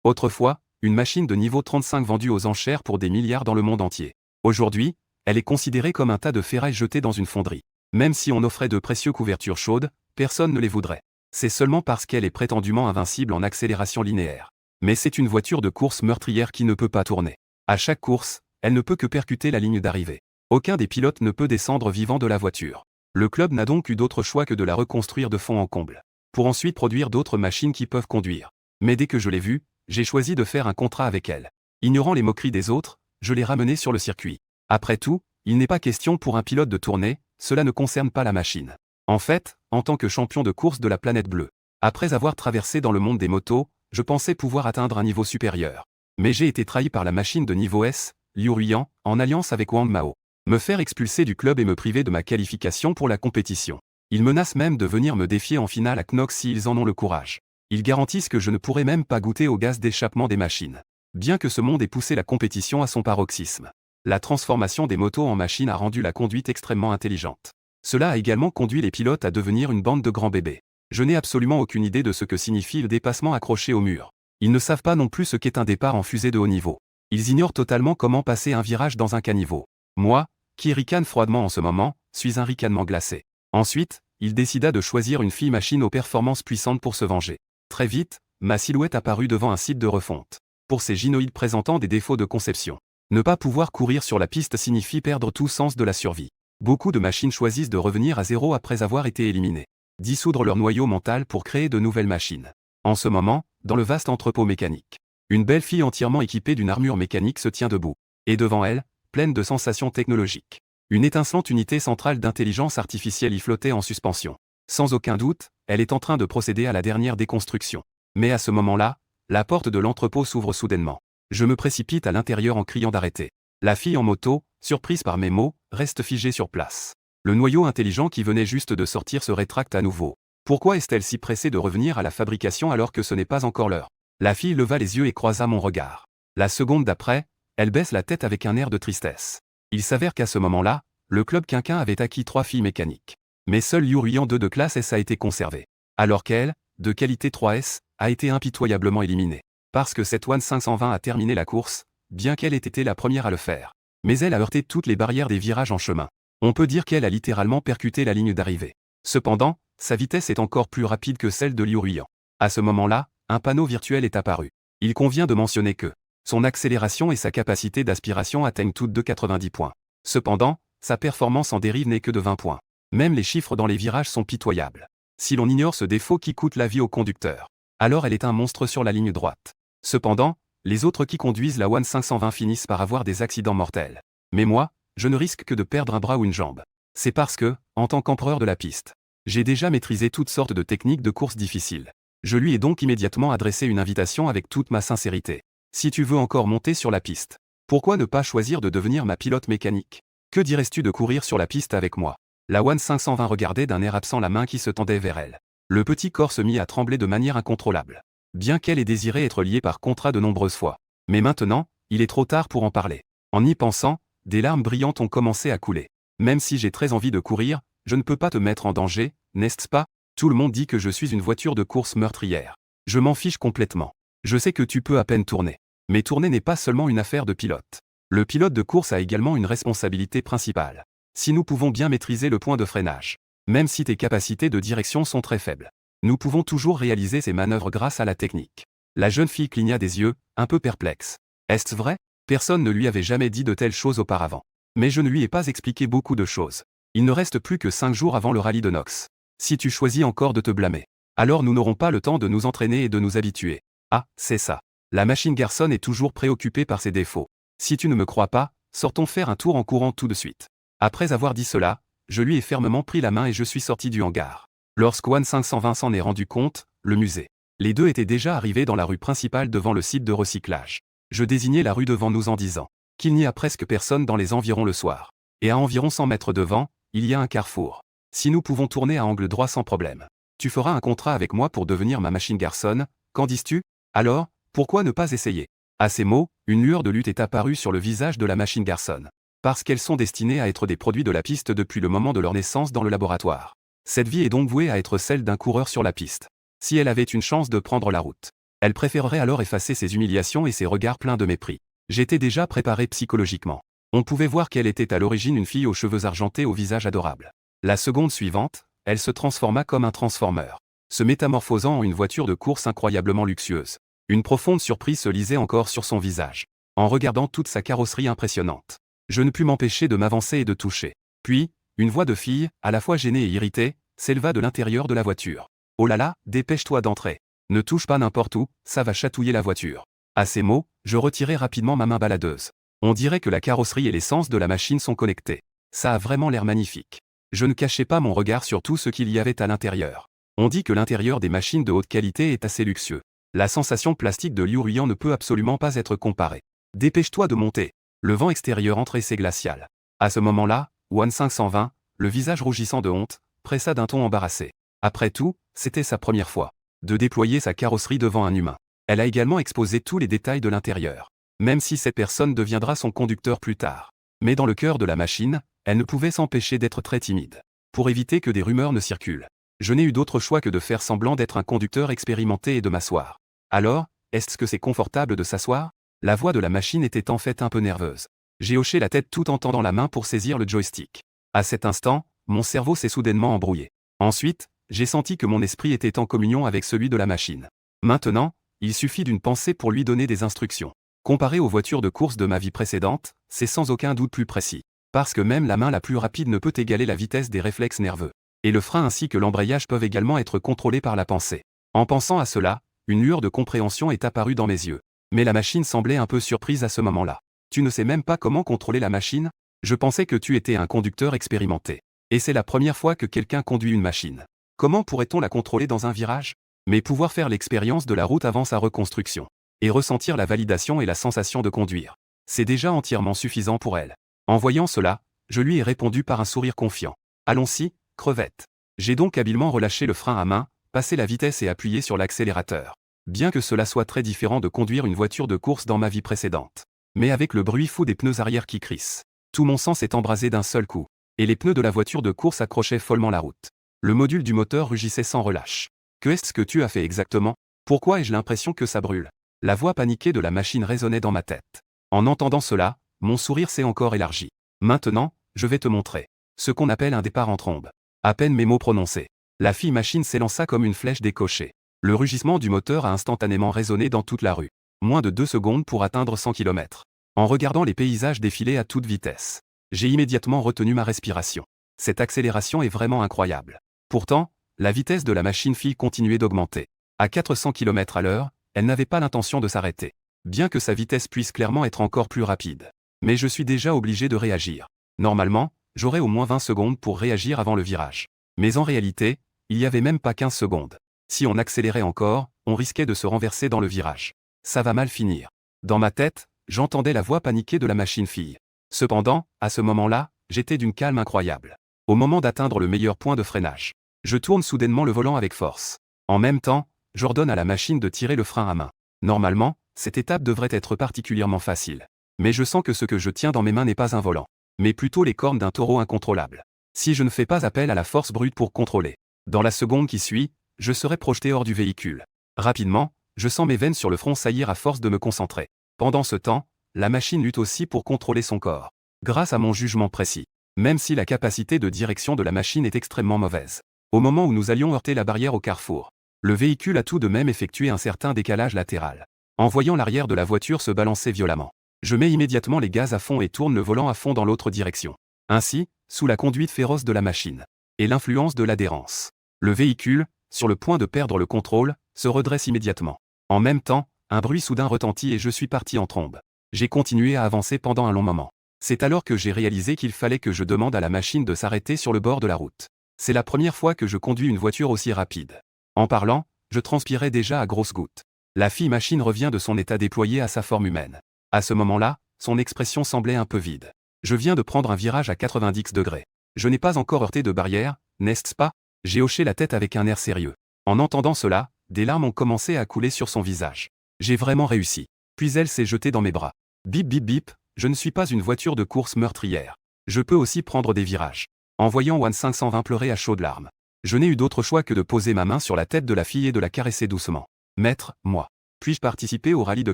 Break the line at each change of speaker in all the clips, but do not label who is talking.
Autrefois, une machine de niveau 35 vendue aux enchères pour des milliards dans le monde entier. Aujourd'hui, elle est considérée comme un tas de ferraille jeté dans une fonderie. Même si on offrait de précieuses couvertures chaudes, personne ne les voudrait. C'est seulement parce qu'elle est prétendument invincible en accélération linéaire. Mais c'est une voiture de course meurtrière qui ne peut pas tourner. À chaque course, elle ne peut que percuter la ligne d'arrivée. Aucun des pilotes ne peut descendre vivant de la voiture. Le club n'a donc eu d'autre choix que de la reconstruire de fond en comble, pour ensuite produire d'autres machines qui peuvent conduire. Mais dès que je l'ai vue, j'ai choisi de faire un contrat avec elle. Ignorant les moqueries des autres, je l'ai ramenée sur le circuit. Après tout, il n'est pas question pour un pilote de tourner, cela ne concerne pas la machine. En fait, en tant que champion de course de la planète bleue, après avoir traversé dans le monde des motos, je pensais pouvoir atteindre un niveau supérieur. Mais j'ai été trahi par la machine de niveau S, Liu Ruiyan, en alliance avec Wang Mao. Me faire expulser du club et me priver de ma qualification pour la compétition. Ils menacent même de venir me défier en finale à Knox s'ils en ont le courage. Ils garantissent que je ne pourrai même pas goûter au gaz d'échappement des machines. Bien que ce monde ait poussé la compétition à son paroxysme, la transformation des motos en machines a rendu la conduite extrêmement intelligente. Cela a également conduit les pilotes à devenir une bande de grands bébés. Je n'ai absolument aucune idée de ce que signifie le dépassement accroché au mur. Ils ne savent pas non plus ce qu'est un départ en fusée de haut niveau. Ils ignorent totalement comment passer un virage dans un caniveau. Moi, qui ricane froidement en ce moment, suis un ricanement glacé. Ensuite, il décida de choisir une fille machine aux performances puissantes pour se venger. Très vite, ma silhouette apparut devant un site de refonte. Pour ces gynoïdes présentant des défauts de conception. Ne pas pouvoir courir sur la piste signifie perdre tout sens de la survie. Beaucoup de machines choisissent de revenir à zéro après avoir été éliminées. Dissoudre leur noyau mental pour créer de nouvelles machines. En ce moment, dans le vaste entrepôt mécanique, une belle fille entièrement équipée d'une armure mécanique se tient debout. Et devant elle, pleine de sensations technologiques, une étincelante unité centrale d'intelligence artificielle y flottait en suspension. Sans aucun doute, elle est en train de procéder à la dernière déconstruction. Mais à ce moment-là, la porte de l'entrepôt s'ouvre soudainement. Je me précipite à l'intérieur en criant d'arrêter. La fille en moto, surprise par mes mots, reste figée sur place. Le noyau intelligent qui venait juste de sortir se rétracte à nouveau. Pourquoi est-elle si pressée de revenir à la fabrication alors que ce n'est pas encore l'heure? La fille leva les yeux et croisa mon regard. La seconde d'après, elle baisse la tête avec un air de tristesse. Il s'avère qu'à ce moment-là, le club Quinquin avait acquis 3 filles mécaniques. Mais seul Liu Ruiyan 2 de classe S a été conservé. Alors qu'elle, de qualité 3S, a été impitoyablement éliminée. Parce que cette One 520 a terminé la course, bien qu'elle ait été la première à le faire. Mais elle a heurté toutes les barrières des virages en chemin. On peut dire qu'elle a littéralement percuté la ligne d'arrivée. Cependant, sa vitesse est encore plus rapide que celle de Liu Ruiyan. À ce moment-là, un panneau virtuel est apparu. Il convient de mentionner que son accélération et sa capacité d'aspiration atteignent toutes de 90 points. Cependant, sa performance en dérive n'est que de 20 points. Même les chiffres dans les virages sont pitoyables. Si l'on ignore ce défaut qui coûte la vie au conducteur, alors elle est un monstre sur la ligne droite. Cependant, les autres qui conduisent la One 520 finissent par avoir des accidents mortels. Mais moi, je ne risque que de perdre un bras ou une jambe. C'est parce que, en tant qu'empereur de la piste, j'ai déjà maîtrisé toutes sortes de techniques de course difficiles. Je lui ai donc immédiatement adressé une invitation avec toute ma sincérité. Si tu veux encore monter sur la piste, pourquoi ne pas choisir de devenir ma pilote mécanique? Que dirais-tu de courir sur la piste avec moi? La One 520 regardait d'un air absent la main qui se tendait vers elle. Le petit corps se mit à trembler de manière incontrôlable. Bien qu'elle ait désiré être liée par contrat de nombreuses fois. Mais maintenant, il est trop tard pour en parler. En y pensant, des larmes brillantes ont commencé à couler. Même si j'ai très envie de courir, je ne peux pas te mettre en danger, n'est-ce pas? Tout le monde dit que je suis une voiture de course meurtrière. Je m'en fiche complètement. Je sais que tu peux à peine tourner. Mais tourner n'est pas seulement une affaire de pilote. Le pilote de course a également une responsabilité principale. Si nous pouvons bien maîtriser le point de freinage, même si tes capacités de direction sont très faibles, nous pouvons toujours réaliser ces manœuvres grâce à la technique. La jeune fille cligna des yeux, un peu perplexe. Est-ce vrai? Personne ne lui avait jamais dit de telles choses auparavant. Mais je ne lui ai pas expliqué beaucoup de choses. Il ne reste plus que 5 jours avant le rallye de Knox. Si tu choisis encore de te blâmer, alors nous n'aurons pas le temps de nous entraîner et de nous habituer. Ah, c'est ça. La machine garçonne est toujours préoccupée par ses défauts. Si tu ne me crois pas, sortons faire un tour en courant tout de suite. Après avoir dit cela, je lui ai fermement pris la main et je suis sorti du hangar. Lorsque One 520 s'en est rendu compte, le musée. Les deux étaient déjà arrivés dans la rue principale devant le site de recyclage. Je désignai la rue devant nous en disant qu'il n'y a presque personne dans les environs le soir. Et à environ 100 mètres devant, il y a un carrefour. Si nous pouvons tourner à angle droit sans problème. Tu feras un contrat avec moi pour devenir ma machine garçonne, qu'en dis-tu? Alors, pourquoi ne pas essayer? À ces mots, une lueur de lutte est apparue sur le visage de la machine garçonne. Parce qu'elles sont destinées à être des produits de la piste depuis le moment de leur naissance dans le laboratoire. Cette vie est donc vouée à être celle d'un coureur sur la piste. Si elle avait une chance de prendre la route, Elle préférerait alors effacer ses humiliations et ses regards pleins de mépris. J'étais déjà préparé psychologiquement. On pouvait voir qu'elle était à l'origine une fille aux cheveux argentés au visage adorable. La seconde suivante, elle se transforma comme un transformer, se métamorphosant en une voiture de course incroyablement luxueuse. Une profonde surprise se lisait encore sur son visage, en regardant toute sa carrosserie impressionnante. Je ne pus m'empêcher de m'avancer et de toucher. Puis, une voix de fille, à la fois gênée et irritée, s'éleva de l'intérieur de la voiture. « Oh là là, dépêche-toi d'entrer. Ne touche pas n'importe où, ça va chatouiller la voiture. » À ces mots, je retirai rapidement ma main baladeuse. On dirait que la carrosserie et l'essence de la machine sont connectés. Ça a vraiment l'air magnifique. Je ne cachais pas mon regard sur tout ce qu'il y avait à l'intérieur. On dit que l'intérieur des machines de haute qualité est assez luxueux. La sensation plastique de Liu Ruiyan ne peut absolument pas être comparée. Dépêche-toi de monter. Le vent extérieur entrait, c'est glacial. À ce moment-là, Wan 520, le visage rougissant de honte, pressa d'un ton embarrassé. Après tout, c'était sa première fois de déployer sa carrosserie devant un humain. Elle a également exposé tous les détails de l'intérieur. Même si cette personne deviendra son conducteur plus tard. Mais dans le cœur de la machine, elle ne pouvait s'empêcher d'être très timide. Pour éviter que des rumeurs ne circulent, je n'ai eu d'autre choix que de faire semblant d'être un conducteur expérimenté et de m'asseoir. Alors, est-ce que c'est confortable de s'asseoir? La voix de la machine était en fait un peu nerveuse. J'ai hoché la tête tout en tendant la main pour saisir le joystick. À cet instant, mon cerveau s'est soudainement embrouillé. Ensuite, j'ai senti que mon esprit était en communion avec celui de la machine. Maintenant, il suffit d'une pensée pour lui donner des instructions. Comparé aux voitures de course de ma vie précédente, c'est sans aucun doute plus précis. Parce que même la main la plus rapide ne peut égaler la vitesse des réflexes nerveux. Et le frein ainsi que l'embrayage peuvent également être contrôlés par la pensée. En pensant à cela, une lueur de compréhension est apparue dans mes yeux. Mais la machine semblait un peu surprise à ce moment-là. Tu ne sais même pas comment contrôler la machine? Je pensais que tu étais un conducteur expérimenté. Et c'est la première fois que quelqu'un conduit une machine. Comment pourrait-on la contrôler dans un virage? Mais pouvoir faire l'expérience de la route avant sa reconstruction. Et ressentir la validation et la sensation de conduire. C'est déjà entièrement suffisant pour elle. En voyant cela, je lui ai répondu par un sourire confiant. Allons-y, crevette. J'ai donc habilement relâché le frein à main, passé la vitesse et appuyé sur l'accélérateur. Bien que cela soit très différent de conduire une voiture de course dans ma vie précédente. Mais avec le bruit fou des pneus arrière qui crissent. Tout mon sang s'est embrasé d'un seul coup. Et les pneus de la voiture de course accrochaient follement la route. Le module du moteur rugissait sans relâche. Que est-ce que tu as fait exactement? Pourquoi ai-je l'impression que ça brûle? La voix paniquée de la machine résonnait dans ma tête. En entendant cela, mon sourire s'est encore élargi. Maintenant, je vais te montrer ce qu'on appelle un départ en trombe. À peine mes mots prononcés, la fille machine s'élança comme une flèche décochée. Le rugissement du moteur a instantanément résonné dans toute la rue. Moins de 2 secondes pour atteindre 100 km. En regardant les paysages défiler à toute vitesse, j'ai immédiatement retenu ma respiration. Cette accélération est vraiment incroyable. Pourtant, la vitesse de la machine fille continuait d'augmenter. À 400 km/h, elle n'avait pas l'intention de s'arrêter. Bien que sa vitesse puisse clairement être encore plus rapide. Mais je suis déjà obligé de réagir. Normalement, j'aurais au moins 20 secondes pour réagir avant le virage. Mais en réalité, il n'y avait même pas 15 secondes. Si on accélérait encore, on risquait de se renverser dans le virage. Ça va mal finir. Dans ma tête, j'entendais la voix paniquée de la machine fille. Cependant, à ce moment-là, j'étais d'une calme incroyable. Au moment d'atteindre le meilleur point de freinage, je tourne soudainement le volant avec force. En même temps, j'ordonne à la machine de tirer le frein à main. Normalement, cette étape devrait être particulièrement facile. Mais je sens que ce que je tiens dans mes mains n'est pas un volant, mais plutôt les cornes d'un taureau incontrôlable. Si je ne fais pas appel à la force brute pour contrôler, dans la seconde qui suit, je serai projeté hors du véhicule. Rapidement, je sens mes veines sur le front saillir à force de me concentrer. Pendant ce temps, la machine lutte aussi pour contrôler son corps. Grâce à mon jugement précis. Même si la capacité de direction de la machine est extrêmement mauvaise. Au moment où nous allions heurter la barrière au carrefour, le véhicule a tout de même effectué un certain décalage latéral. En voyant l'arrière de la voiture se balancer violemment, je mets immédiatement les gaz à fond et tourne le volant à fond dans l'autre direction. Ainsi, sous la conduite féroce de la machine et l'influence de l'adhérence, le véhicule, sur le point de perdre le contrôle, se redresse immédiatement. En même temps, un bruit soudain retentit et je suis parti en trombe. J'ai continué à avancer pendant un long moment. C'est alors que j'ai réalisé qu'il fallait que je demande à la machine de s'arrêter sur le bord de la route. C'est la première fois que je conduis une voiture aussi rapide. En parlant, je transpirais déjà à grosses gouttes. La fille machine revient de son état déployé à sa forme humaine. À ce moment-là, son expression semblait un peu vide. Je viens de prendre un virage à 90 degrés. Je n'ai pas encore heurté de barrière, n'est-ce pas? J'ai hoché la tête avec un air sérieux. En entendant cela, des larmes ont commencé à couler sur son visage. J'ai vraiment réussi. Puis elle s'est jetée dans mes bras. Bip bip bip, je ne suis pas une voiture de course meurtrière. Je peux aussi prendre des virages. En voyant Wan 520 pleurer à chaudes larmes, je n'ai eu d'autre choix que de poser ma main sur la tête de la fille et de la caresser doucement. Maître, moi. Puis-je participer au rallye de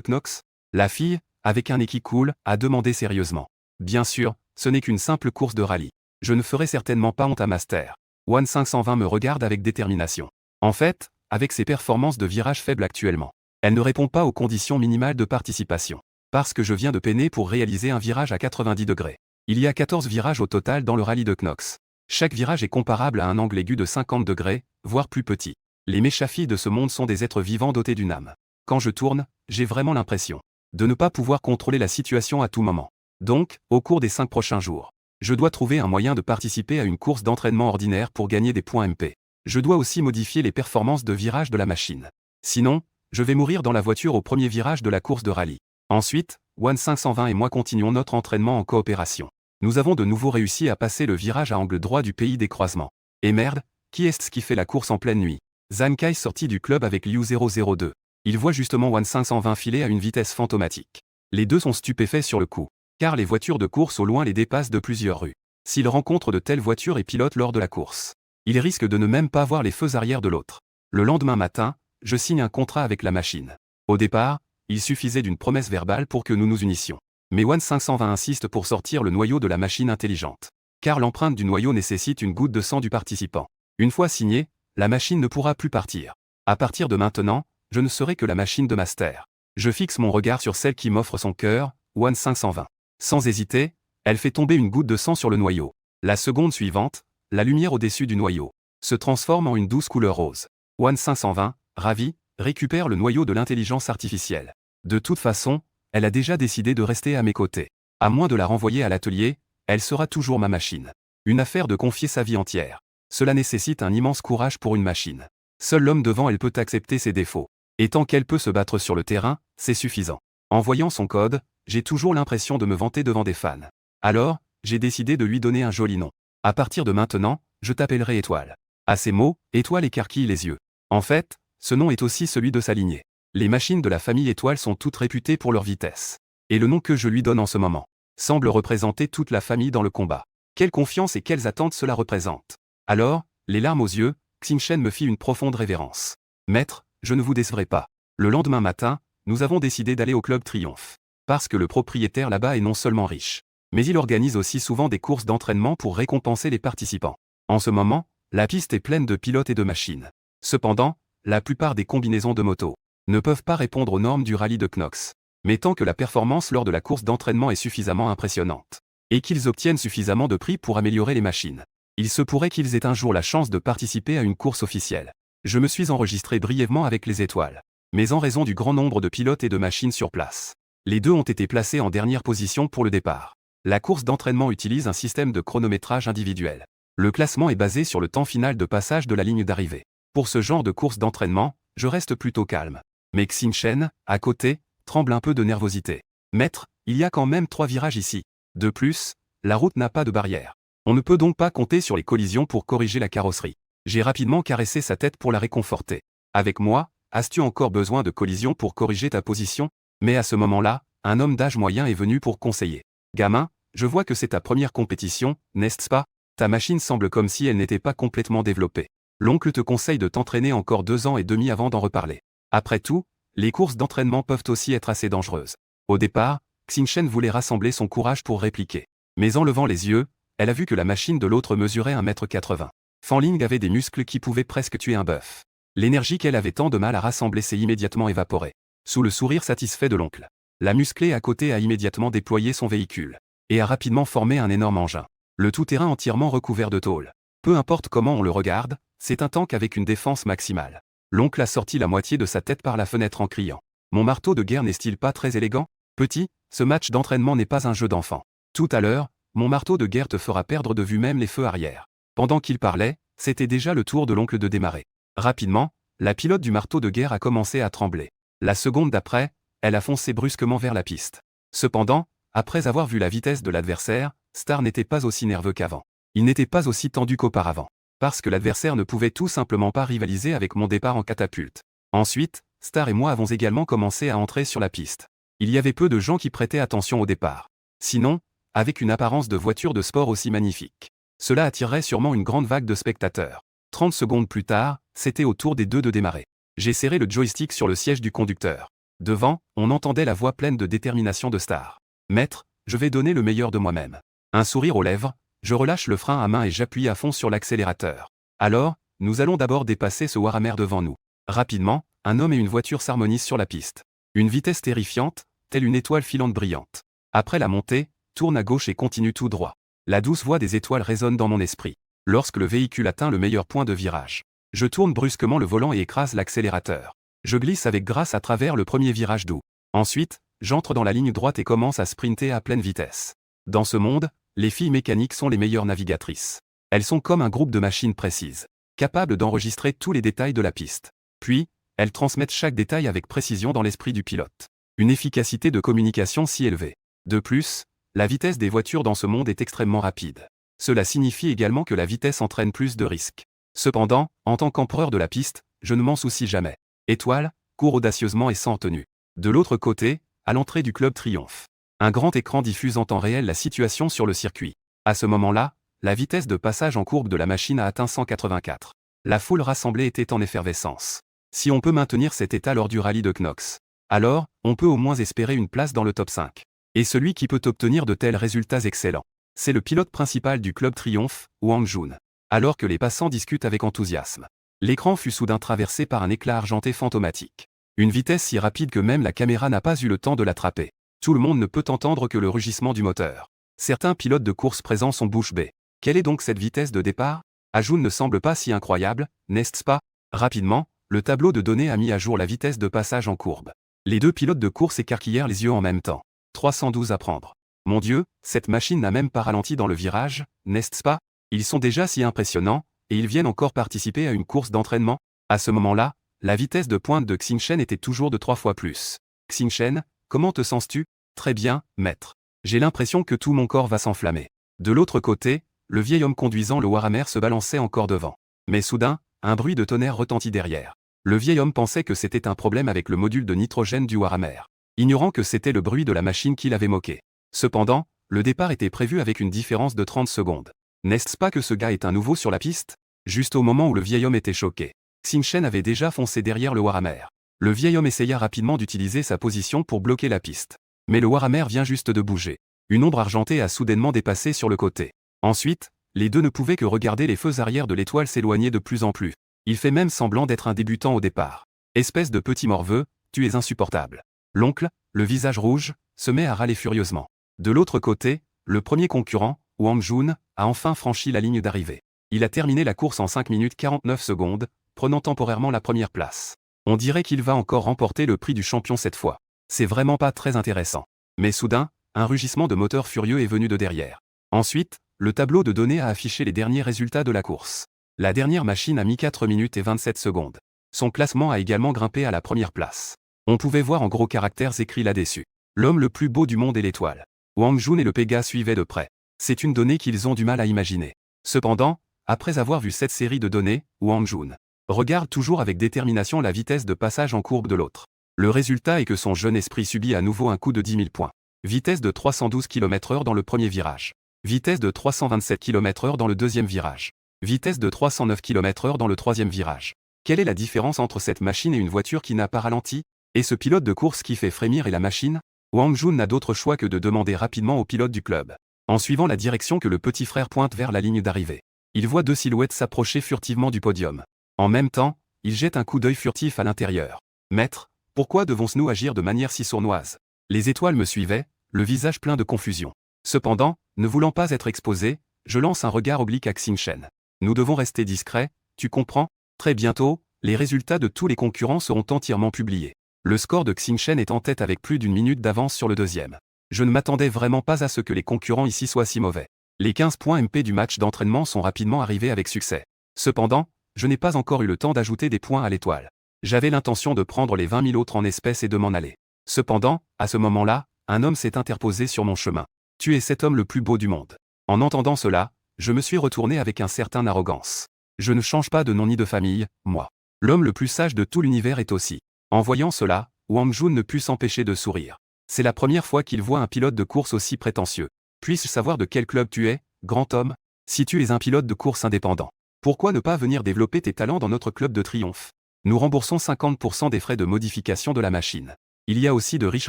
Knox? La fille, avec un nez qui coule, a demandé sérieusement. Bien sûr, ce n'est qu'une simple course de rallye. Je ne ferai certainement pas honte à Master. One 520 me regarde avec détermination. En fait, avec ses performances de virage faibles actuellement, elle ne répond pas aux conditions minimales de participation. Parce que je viens de peiner pour réaliser un virage à 90 degrés. Il y a 14 virages au total dans le rallye de Knox. Chaque virage est comparable à un angle aigu de 50 degrés, voire plus petit. Les méchafilles de ce monde sont des êtres vivants dotés d'une âme. Quand je tourne, j'ai vraiment l'impression de ne pas pouvoir contrôler la situation à tout moment. Donc, au cours des 5 prochains jours, je dois trouver un moyen de participer à une course d'entraînement ordinaire pour gagner des points MP. Je dois aussi modifier les performances de virage de la machine. Sinon, je vais mourir dans la voiture au premier virage de la course de rallye. Ensuite, One 520 et moi continuons notre entraînement en coopération. Nous avons de nouveau réussi à passer le virage à angle droit du pays des croisements. Et merde, qui est-ce qui fait la course en pleine nuit? Zankai sortit du club avec Liu 002. Il voit justement One 520 filer à une vitesse fantomatique. Les deux sont stupéfaits sur le coup, car les voitures de course au loin les dépassent de plusieurs rues. S'ils rencontrent de telles voitures et pilotent lors de la course, ils risquent de ne même pas voir les feux arrière de l'autre. Le lendemain matin, je signe un contrat avec la machine. Au départ, il suffisait d'une promesse verbale pour que nous nous unissions. Mais One 520 insiste pour sortir le noyau de la machine intelligente. Car l'empreinte du noyau nécessite une goutte de sang du participant. Une fois signée, la machine ne pourra plus partir. À partir de maintenant, je ne serai que la machine de Master. Je fixe mon regard sur celle qui m'offre son cœur, One 520. Sans hésiter, elle fait tomber une goutte de sang sur le noyau. La seconde suivante, la lumière au-dessus du noyau se transforme en une douce couleur rose. One 520, ravi, récupère le noyau de l'intelligence artificielle. De toute façon, elle a déjà décidé de rester à mes côtés. À moins de la renvoyer à l'atelier, elle sera toujours ma machine. Une affaire de confier sa vie entière. Cela nécessite un immense courage pour une machine. Seul l'homme devant elle peut accepter ses défauts. Et tant qu'elle peut se battre sur le terrain, c'est suffisant. En voyant son code, j'ai toujours l'impression de me vanter devant des fans. Alors, j'ai décidé de lui donner un joli nom. À partir de maintenant, je t'appellerai Étoile. À ces mots, Étoile écarquille les yeux. En fait, ce nom est aussi celui de sa lignée. Les machines de la famille Étoile sont toutes réputées pour leur vitesse. Et le nom que je lui donne en ce moment semble représenter toute la famille dans le combat. Quelle confiance et quelles attentes cela représente. Alors, les larmes aux yeux, Xingchen me fit une profonde révérence. Maître, je ne vous décevrai pas. Le lendemain matin, nous avons décidé d'aller au Club Triomphe. Parce que le propriétaire là-bas est non seulement riche, mais il organise aussi souvent des courses d'entraînement pour récompenser les participants. En ce moment, la piste est pleine de pilotes et de machines. Cependant, la plupart des combinaisons de motos ne peuvent pas répondre aux normes du rallye de Knox. Mais tant que la performance lors de la course d'entraînement est suffisamment impressionnante, et qu'ils obtiennent suffisamment de prix pour améliorer les machines, il se pourrait qu'ils aient un jour la chance de participer à une course officielle. Je me suis enregistré brièvement avec les étoiles. Mais en raison du grand nombre de pilotes et de machines sur place, les deux ont été placés en dernière position pour le départ. La course d'entraînement utilise un système de chronométrage individuel. Le classement est basé sur le temps final de passage de la ligne d'arrivée. Pour ce genre de course d'entraînement, je reste plutôt calme. Mais Xingchen, à côté, tremble un peu de nervosité. Maître, il y a quand même 3 virages ici. De plus, la route n'a pas de barrière. On ne peut donc pas compter sur les collisions pour corriger la carrosserie. J'ai rapidement caressé sa tête pour la réconforter. Avec moi, as-tu encore besoin de collisions pour corriger ta position? Mais à ce moment-là, un homme d'âge moyen est venu pour conseiller. Gamin, je vois que c'est ta première compétition, n'est-ce pas? Ta machine semble comme si elle n'était pas complètement développée. L'oncle te conseille de t'entraîner encore 2 ans et demi avant d'en reparler. Après tout, les courses d'entraînement peuvent aussi être assez dangereuses. Au départ, Xingchen voulait rassembler son courage pour répliquer. Mais en levant les yeux, elle a vu que la machine de l'autre mesurait 1,80 m. Fanling avait des muscles qui pouvaient presque tuer un bœuf. L'énergie qu'elle avait tant de mal à rassembler s'est immédiatement évaporée. Sous le sourire satisfait de l'oncle, la musclée à côté a immédiatement déployé son véhicule et a rapidement formé un énorme engin. Le tout-terrain entièrement recouvert de tôle. Peu importe comment on le regarde, c'est un tank avec une défense maximale. L'oncle a sorti la moitié de sa tête par la fenêtre en criant. Mon marteau de guerre n'est-il pas très élégant? Petit, ce match d'entraînement n'est pas un jeu d'enfant. Tout à l'heure, mon marteau de guerre te fera perdre de vue même les feux arrière. Pendant qu'il parlait, c'était déjà le tour de l'oncle de démarrer. Rapidement, la pilote du marteau de guerre a commencé à trembler. La seconde d'après, elle a foncé brusquement vers la piste. Cependant, après avoir vu la vitesse de l'adversaire, Star n'était pas aussi nerveux qu'avant. Il n'était pas aussi tendu qu'auparavant. Parce que l'adversaire ne pouvait tout simplement pas rivaliser avec mon départ en catapulte. Ensuite, Star et moi avons également commencé à entrer sur la piste. Il y avait peu de gens qui prêtaient attention au départ. Sinon, avec une apparence de voiture de sport aussi magnifique, cela attirerait sûrement une grande vague de spectateurs. 30 secondes plus tard, c'était au tour des deux de démarrer. J'ai serré le joystick sur le siège du conducteur. Devant, on entendait la voix pleine de détermination de Star. Maître, je vais donner le meilleur de moi-même. Un sourire aux lèvres, je relâche le frein à main et j'appuie à fond sur l'accélérateur. Alors, nous allons d'abord dépasser ce Warhammer devant nous. Rapidement, un homme et une voiture s'harmonisent sur la piste. Une vitesse terrifiante, telle une étoile filante brillante. Après la montée, tourne à gauche et continue tout droit. La douce voix des étoiles résonne dans mon esprit. Lorsque le véhicule atteint le meilleur point de virage, je tourne brusquement le volant et écrase l'accélérateur. Je glisse avec grâce à travers le premier virage doux. Ensuite, j'entre dans la ligne droite et commence à sprinter à pleine vitesse. Dans ce monde, les filles mécaniques sont les meilleures navigatrices. Elles sont comme un groupe de machines précises, capables d'enregistrer tous les détails de la piste. Puis, elles transmettent chaque détail avec précision dans l'esprit du pilote. Une efficacité de communication si élevée. De plus, la vitesse des voitures dans ce monde est extrêmement rapide. Cela signifie également que la vitesse entraîne plus de risques. Cependant, en tant qu'empereur de la piste, je ne m'en soucie jamais. Étoile, court audacieusement et sans tenue. De l'autre côté, à l'entrée du Club Triomphe. Un grand écran diffuse en temps réel la situation sur le circuit. À ce moment-là, la vitesse de passage en courbe de la machine a atteint 184. La foule rassemblée était en effervescence. Si on peut maintenir cet état lors du rallye de Knox, alors, on peut au moins espérer une place dans le top 5. Et celui qui peut obtenir de tels résultats excellents, c'est le pilote principal du Club Triomphe, Wang Jun. Alors que les passants discutent avec enthousiasme, l'écran fut soudain traversé par un éclat argenté fantomatique. Une vitesse si rapide que même la caméra n'a pas eu le temps de l'attraper. Tout le monde ne peut entendre que le rugissement du moteur. Certains pilotes de course présents sont bouche bée. Quelle est donc cette vitesse de départ? Ajun ne semble pas si incroyable, n'est-ce pas? Rapidement, le tableau de données a mis à jour la vitesse de passage en courbe. Les deux pilotes de course écarquillèrent les yeux en même temps. 312 à prendre. Mon Dieu, cette machine n'a même pas ralenti dans le virage, n'est-ce pas? Ils sont déjà si impressionnants, et ils viennent encore participer à une course d'entraînement? À ce moment-là, la vitesse de pointe de Xingchen était toujours de 3 fois plus. Xingchen, comment te sens-tu? Très bien, maître. J'ai l'impression que tout mon corps va s'enflammer. De l'autre côté, le vieil homme conduisant le Warhammer se balançait encore devant. Mais soudain, un bruit de tonnerre retentit derrière. Le vieil homme pensait que c'était un problème avec le module de nitrogène du Warhammer, ignorant que c'était le bruit de la machine qui l'avait moqué. Cependant, le départ était prévu avec une différence de 30 secondes. N'est-ce pas que ce gars est un nouveau sur la piste? Juste au moment où le vieil homme était choqué, Xingchen avait déjà foncé derrière le Warhammer. Le vieil homme essaya rapidement d'utiliser sa position pour bloquer la piste. Mais le Warhammer vient juste de bouger. Une ombre argentée a soudainement dépassé sur le côté. Ensuite, les deux ne pouvaient que regarder les feux arrière de l'étoile s'éloigner de plus en plus. Il fait même semblant d'être un débutant au départ. Espèce de petit morveux, tu es insupportable. L'oncle, le visage rouge, se met à râler furieusement. De l'autre côté, le premier concurrent, Wang Jun, a enfin franchi la ligne d'arrivée. Il a terminé la course en 5 minutes 49 secondes, prenant temporairement la première place. On dirait qu'il va encore remporter le prix du champion cette fois. C'est vraiment pas très intéressant. Mais soudain, un rugissement de moteur furieux est venu de derrière. Ensuite, le tableau de données a affiché les derniers résultats de la course. La dernière machine a mis 4 minutes et 27 secondes. Son classement a également grimpé à la première place. On pouvait voir en gros caractères écrits là-dessus. L'homme le plus beau du monde est l'étoile. Wang Jun et le Pégase suivaient de près. C'est une donnée qu'ils ont du mal à imaginer. Cependant, après avoir vu cette série de données, Wang Jun regarde toujours avec détermination la vitesse de passage en courbe de l'autre. Le résultat est que son jeune esprit subit à nouveau un coup de 10 000 points. Vitesse de 312 km/h dans le premier virage. Vitesse de 327 km/h dans le deuxième virage. Vitesse de 309 km/h dans le troisième virage. Quelle est la différence entre cette machine et une voiture qui n'a pas ralenti? Et ce pilote de course qui fait frémir et la machine? Wang Jun n'a d'autre choix que de demander rapidement au pilote du club. En suivant la direction que le petit frère pointe vers la ligne d'arrivée, il voit deux silhouettes s'approcher furtivement du podium. En même temps, il jette un coup d'œil furtif à l'intérieur. Maître, pourquoi devons-nous agir de manière si sournoise? Les étoiles me suivaient, le visage plein de confusion. Cependant, ne voulant pas être exposé, je lance un regard oblique à Xingchen. Nous devons rester discrets, tu comprends? Très bientôt, les résultats de tous les concurrents seront entièrement publiés. Le score de Xingchen est en tête avec plus d'une minute d'avance sur le deuxième. Je ne m'attendais vraiment pas à ce que les concurrents ici soient si mauvais. Les 15 points MP du match d'entraînement sont rapidement arrivés avec succès. Cependant, je n'ai pas encore eu le temps d'ajouter des points à l'étoile. J'avais l'intention de prendre les 20 000 autres en espèces et de m'en aller. Cependant, à ce moment-là, un homme s'est interposé sur mon chemin. Tu es cet homme le plus beau du monde. En entendant cela, je me suis retourné avec un certain arrogance. Je ne change pas de nom ni de famille, moi. L'homme le plus sage de tout l'univers est aussi. En voyant cela, Wang Jun ne put s'empêcher de sourire. C'est la première fois qu'il voit un pilote de course aussi prétentieux. Puis-je savoir de quel club tu es, grand homme? Si tu es un pilote de course indépendant, pourquoi ne pas venir développer tes talents dans notre club de triomphe? Nous remboursons 50% des frais de modification de la machine. Il y a aussi de riches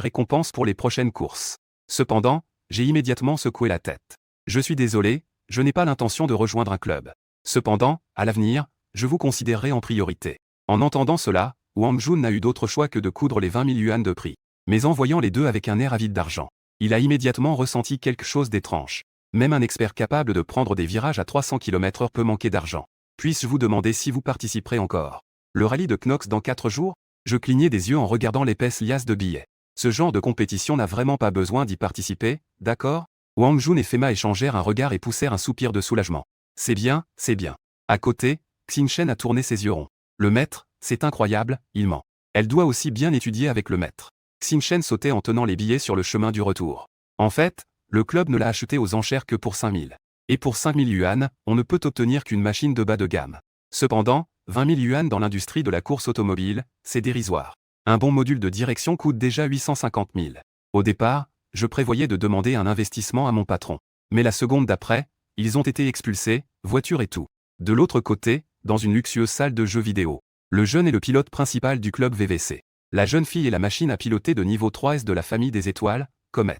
récompenses pour les prochaines courses. Cependant, j'ai immédiatement secoué la tête. Je suis désolé, je n'ai pas l'intention de rejoindre un club. Cependant, à l'avenir, je vous considérerai en priorité. En entendant cela, Wang Jun n'a eu d'autre choix que de coudre les 20 000 yuan de prix. Mais en voyant les deux avec un air avide d'argent, il a immédiatement ressenti quelque chose d'étrange. Même un expert capable de prendre des virages à 300 km/h peut manquer d'argent. Puis-je vous demander si vous participerez encore? Le rallye de Knox dans 4 jours? Je clignais des yeux en regardant l'épaisse liasse de billets. Ce genre de compétition n'a vraiment pas besoin d'y participer, d'accord? Wang Jun et Fema échangèrent un regard et poussèrent un soupir de soulagement. C'est bien, c'est bien. À côté, Xinchen a tourné ses yeux ronds. Le maître, c'est incroyable, il ment. Elle doit aussi bien étudier avec le maître. Xinchen sautait en tenant les billets sur le chemin du retour. En fait, le club ne l'a acheté aux enchères que pour 5 000. Et pour 5 000 yuan, on ne peut obtenir qu'une machine de bas de gamme. Cependant, 20 000 yuan dans l'industrie de la course automobile, c'est dérisoire. Un bon module de direction coûte déjà 850 000. Au départ, je prévoyais de demander un investissement à mon patron. Mais la seconde d'après, ils ont été expulsés, voiture et tout. De l'autre côté, dans une luxueuse salle de jeux vidéo, le jeune est le pilote principal du club VVC. La jeune fille est la machine à piloter de niveau 3S de la famille des étoiles, Comet.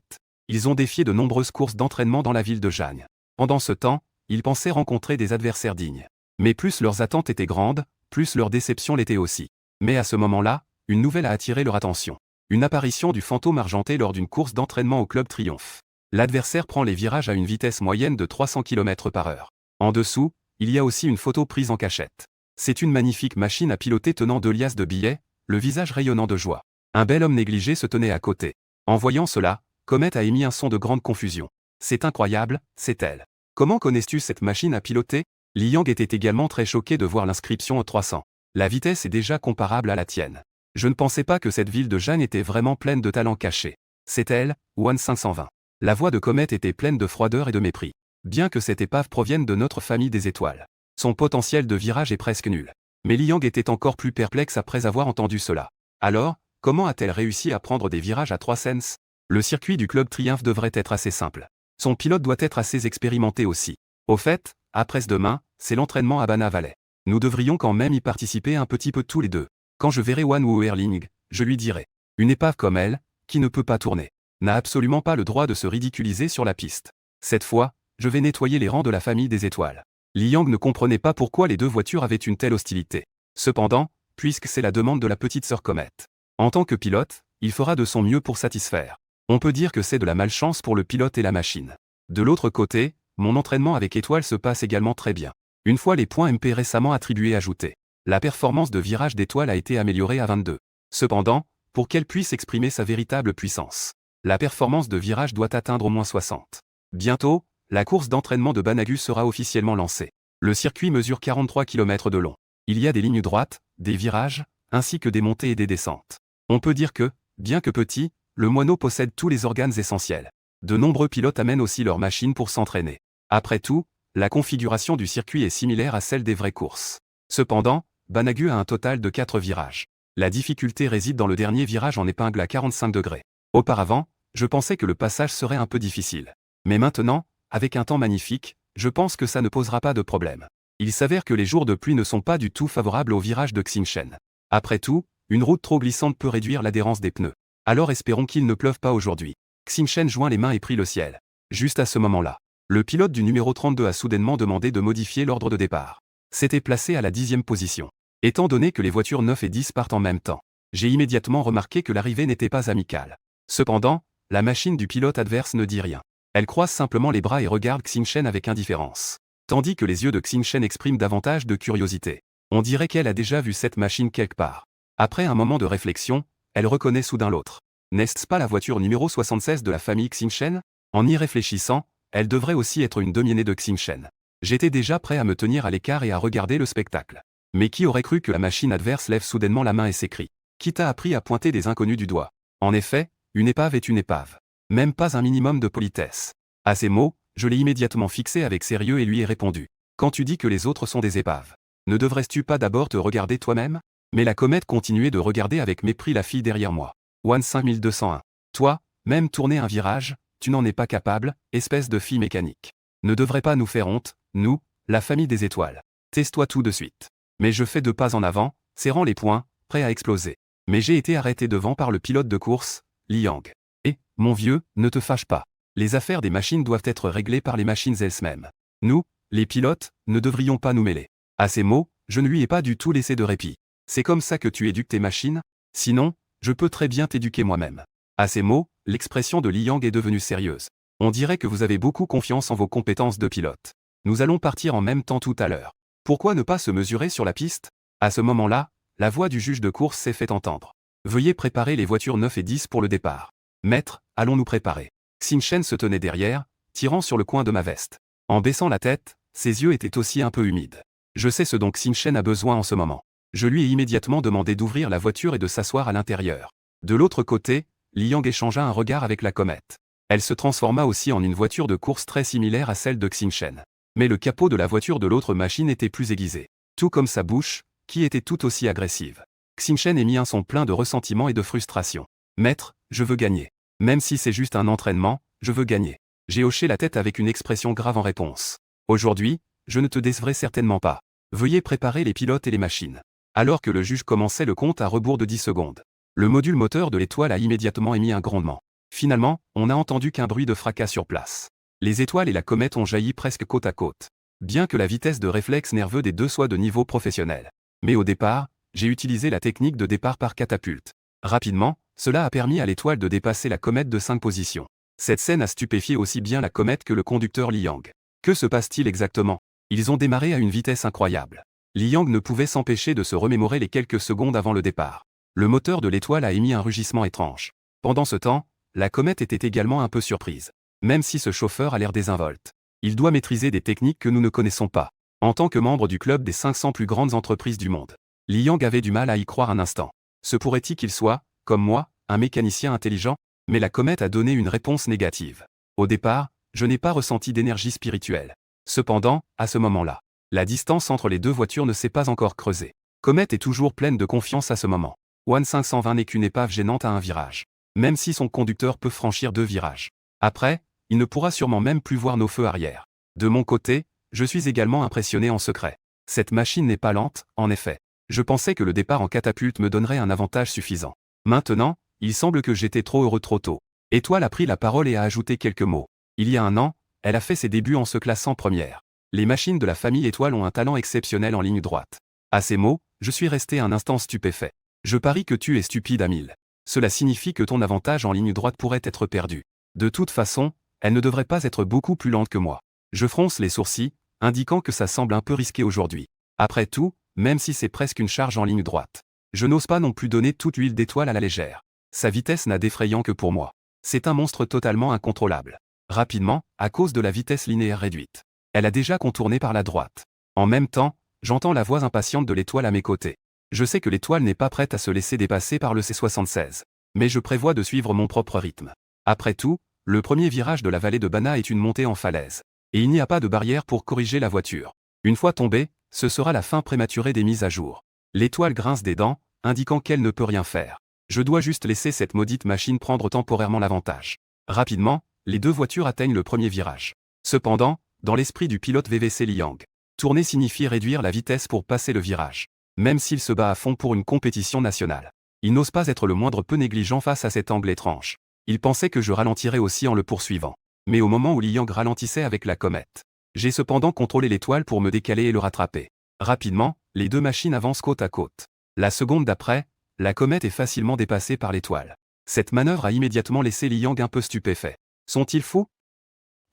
Ils ont défié de nombreuses courses d'entraînement dans la ville de Jane. Pendant ce temps, ils pensaient rencontrer des adversaires dignes. Mais plus leurs attentes étaient grandes, plus leur déception l'était aussi. Mais à ce moment-là, une nouvelle a attiré leur attention. Une apparition du fantôme argenté lors d'une course d'entraînement au Club Triomphe. L'adversaire prend les virages à une vitesse moyenne de 300 km/h. En dessous, il y a aussi une photo prise en cachette. C'est une magnifique machine à piloter tenant 2 liasses de billets, le visage rayonnant de joie. Un bel homme négligé se tenait à côté. En voyant cela, Comet a émis un son de grande confusion. C'est incroyable, c'est elle. Comment connais-tu cette machine à piloter? Li Yang était également très choqué de voir l'inscription au 300. La vitesse est déjà comparable à la tienne. Je ne pensais pas que cette ville de Jane était vraiment pleine de talents cachés. C'est elle, Wan 520. La voix de Comet était pleine de froideur et de mépris. Bien que cette épave provienne de notre famille des étoiles, son potentiel de virage est presque nul. Mais Li Yang était encore plus perplexe après avoir entendu cela. Alors, comment a-t-elle réussi à prendre des virages à 3 cents? Le circuit du Club Triomphe devrait être assez simple. Son pilote doit être assez expérimenté aussi. Au fait, après-demain, c'est l'entraînement à Bana Valley. Nous devrions quand même y participer un petit peu tous les deux. Quand je verrai Wan Wu Erling, je lui dirai. Une épave comme elle, qui ne peut pas tourner, n'a absolument pas le droit de se ridiculiser sur la piste. Cette fois, je vais nettoyer les rangs de la famille des étoiles. Li Yang ne comprenait pas pourquoi les deux voitures avaient une telle hostilité. Cependant, puisque c'est la demande de la petite sœur Comet. En tant que pilote, il fera de son mieux pour satisfaire. On peut dire que c'est de la malchance pour le pilote et la machine. De l'autre côté, mon entraînement avec Étoile se passe également très bien. Une fois les points MP récemment attribués ajoutés, la performance de virage d'Étoile a été améliorée à 22. Cependant, pour qu'elle puisse exprimer sa véritable puissance, la performance de virage doit atteindre au moins 60. Bientôt, la course d'entraînement de Banagu sera officiellement lancée. Le circuit mesure 43 km de long. Il y a des lignes droites, des virages, ainsi que des montées et des descentes. On peut dire que, bien que petit, le moineau possède tous les organes essentiels. De nombreux pilotes amènent aussi leurs machines pour s'entraîner. Après tout, la configuration du circuit est similaire à celle des vraies courses. Cependant, Banagu a un total de 4 virages. La difficulté réside dans le dernier virage en épingle à 45 degrés. Auparavant, je pensais que le passage serait un peu difficile. Mais maintenant, avec un temps magnifique, je pense que ça ne posera pas de problème. Il s'avère que les jours de pluie ne sont pas du tout favorables au virage de Xinchen. Après tout, une route trop glissante peut réduire l'adhérence des pneus. Alors espérons qu'il ne pleuve pas aujourd'hui. Xinchen joint les mains et prit le ciel. Juste à ce moment-là, le pilote du numéro 32 a soudainement demandé de modifier l'ordre de départ. C'était placé à la 10e position. Étant donné que les voitures 9 et 10 partent en même temps, j'ai immédiatement remarqué que l'arrivée n'était pas amicale. Cependant, la machine du pilote adverse ne dit rien. Elle croise simplement les bras et regarde Xinchen avec indifférence. Tandis que les yeux de Xinchen expriment davantage de curiosité. On dirait qu'elle a déjà vu cette machine quelque part. Après un moment de réflexion, elle reconnaît soudain l'autre. N'est-ce pas la voiture numéro 76 de la famille Xinchen? En y réfléchissant, elle devrait aussi être une demi-aînée de Xinchen. J'étais déjà prêt à me tenir à l'écart et à regarder le spectacle. Mais qui aurait cru que la machine adverse lève soudainement la main et s'écrie? Qui t'a appris à pointer des inconnus du doigt? En effet, une épave est une épave. Même pas un minimum de politesse. À ces mots, je l'ai immédiatement fixé avec sérieux et lui ai répondu. Quand tu dis que les autres sont des épaves, ne devrais-tu pas d'abord te regarder toi-même? Mais la comète continuait de regarder avec mépris la fille derrière moi. Wan 5201. Toi, même tourner un virage, tu n'en es pas capable, espèce de fille mécanique. Ne devrait pas nous faire honte, nous, la famille des étoiles. Tais-toi tout de suite. Mais je fais 2 pas en avant, serrant les poings, prêt à exploser. Mais j'ai été arrêté devant par le pilote de course, Liang. Et, mon vieux, ne te fâche pas. Les affaires des machines doivent être réglées par les machines elles-mêmes. Nous, les pilotes, ne devrions pas nous mêler. À ces mots, je ne lui ai pas du tout laissé de répit. C'est comme ça que tu éduques tes machines? Sinon, je peux très bien t'éduquer moi-même. À ces mots, l'expression de Liang est devenue sérieuse. On dirait que vous avez beaucoup confiance en vos compétences de pilote. Nous allons partir en même temps tout à l'heure. Pourquoi ne pas se mesurer sur la piste? À ce moment-là, la voix du juge de course s'est fait entendre. Veuillez préparer les voitures 9 et 10 pour le départ. Maître, allons nous préparer. Xinchen se tenait derrière, tirant sur le coin de ma veste. En baissant la tête, ses yeux étaient aussi un peu humides. Je sais ce dont Xinchen a besoin en ce moment. Je lui ai immédiatement demandé d'ouvrir la voiture et de s'asseoir à l'intérieur. De l'autre côté, Liang échangea un regard avec la comète. Elle se transforma aussi en une voiture de course très similaire à celle de Xinchen. Mais le capot de la voiture de l'autre machine était plus aiguisé. Tout comme sa bouche, qui était tout aussi agressive. Xinchen émit un son plein de ressentiment et de frustration. Maître, je veux gagner. Même si c'est juste un entraînement, je veux gagner. J'ai hoché la tête avec une expression grave en réponse. Aujourd'hui, je ne te décevrai certainement pas. Veuillez préparer les pilotes et les machines. Alors que le juge commençait le compte à rebours de 10 secondes. Le module moteur de l'étoile a immédiatement émis un grondement. Finalement, on n'a entendu qu'un bruit de fracas sur place. Les étoiles et la comète ont jailli presque côte à côte. Bien que la vitesse de réflexe nerveux des deux soit de niveau professionnel. Mais au départ, j'ai utilisé la technique de départ par catapulte. Rapidement, cela a permis à l'étoile de dépasser la comète de 5 positions. Cette scène a stupéfié aussi bien la comète que le conducteur Liang. Que se passe-t-il exactement? Ils ont démarré à une vitesse incroyable. Liang ne pouvait s'empêcher de se remémorer les quelques secondes avant le départ. Le moteur de l'étoile a émis un rugissement étrange. Pendant ce temps, la comète était également un peu surprise. Même si ce chauffeur a l'air désinvolte. Il doit maîtriser des techniques que nous ne connaissons pas. En tant que membre du club des 500 plus grandes entreprises du monde, Liang avait du mal à y croire un instant. Se pourrait-il qu'il soit, comme moi, un mécanicien intelligent? Mais la comète a donné une réponse négative. Au départ, je n'ai pas ressenti d'énergie spirituelle. Cependant, à ce moment-là, la distance entre les deux voitures ne s'est pas encore creusée. Comète est toujours pleine de confiance à ce moment. One 520 n'est qu'une épave gênante à un virage. Même si son conducteur peut franchir 2 virages. Après, il ne pourra sûrement même plus voir nos feux arrière. De mon côté, je suis également impressionné en secret. Cette machine n'est pas lente, en effet. Je pensais que le départ en catapulte me donnerait un avantage suffisant. Maintenant, il semble que j'étais trop heureux trop tôt. Étoile a pris la parole et a ajouté quelques mots. Il y a un an, elle a fait ses débuts en se classant première. Les machines de la famille Étoile ont un talent exceptionnel en ligne droite. À ces mots, je suis resté un instant stupéfait. Je parie que tu es stupide à 1000. Cela signifie que ton avantage en ligne droite pourrait être perdu. De toute façon, elle ne devrait pas être beaucoup plus lente que moi. Je fronce les sourcils, indiquant que ça semble un peu risqué aujourd'hui. Après tout, même si c'est presque une charge en ligne droite. Je n'ose pas non plus donner toute l'huile d'étoile à la légère. Sa vitesse n'a d'effrayant que pour moi. C'est un monstre totalement incontrôlable. Rapidement, à cause de la vitesse linéaire réduite. Elle a déjà contourné par la droite. En même temps, j'entends la voix impatiente de l'étoile à mes côtés. Je sais que l'étoile n'est pas prête à se laisser dépasser par le C76. Mais je prévois de suivre mon propre rythme. Après tout, le premier virage de la vallée de Bana est une montée en falaise. Et il n'y a pas de barrière pour corriger la voiture. Une fois tombée, ce sera la fin prématurée des mises à jour. L'étoile grince des dents, indiquant qu'elle ne peut rien faire. Je dois juste laisser cette maudite machine prendre temporairement l'avantage. Rapidement, les deux voitures atteignent le premier virage. Cependant, dans l'esprit du pilote VVC Liang, tourner signifie réduire la vitesse pour passer le virage. Même s'il se bat à fond pour une compétition nationale. Il n'ose pas être le moindre peu négligent face à cet angle étrange. Il pensait que je ralentirais aussi en le poursuivant. Mais au moment où Liang ralentissait avec la comète, j'ai cependant contrôlé l'étoile pour me décaler et le rattraper. Rapidement, les deux machines avancent côte à côte. La seconde d'après, la comète est facilement dépassée par l'étoile. Cette manœuvre a immédiatement laissé Liang un peu stupéfait. Sont-ils fous?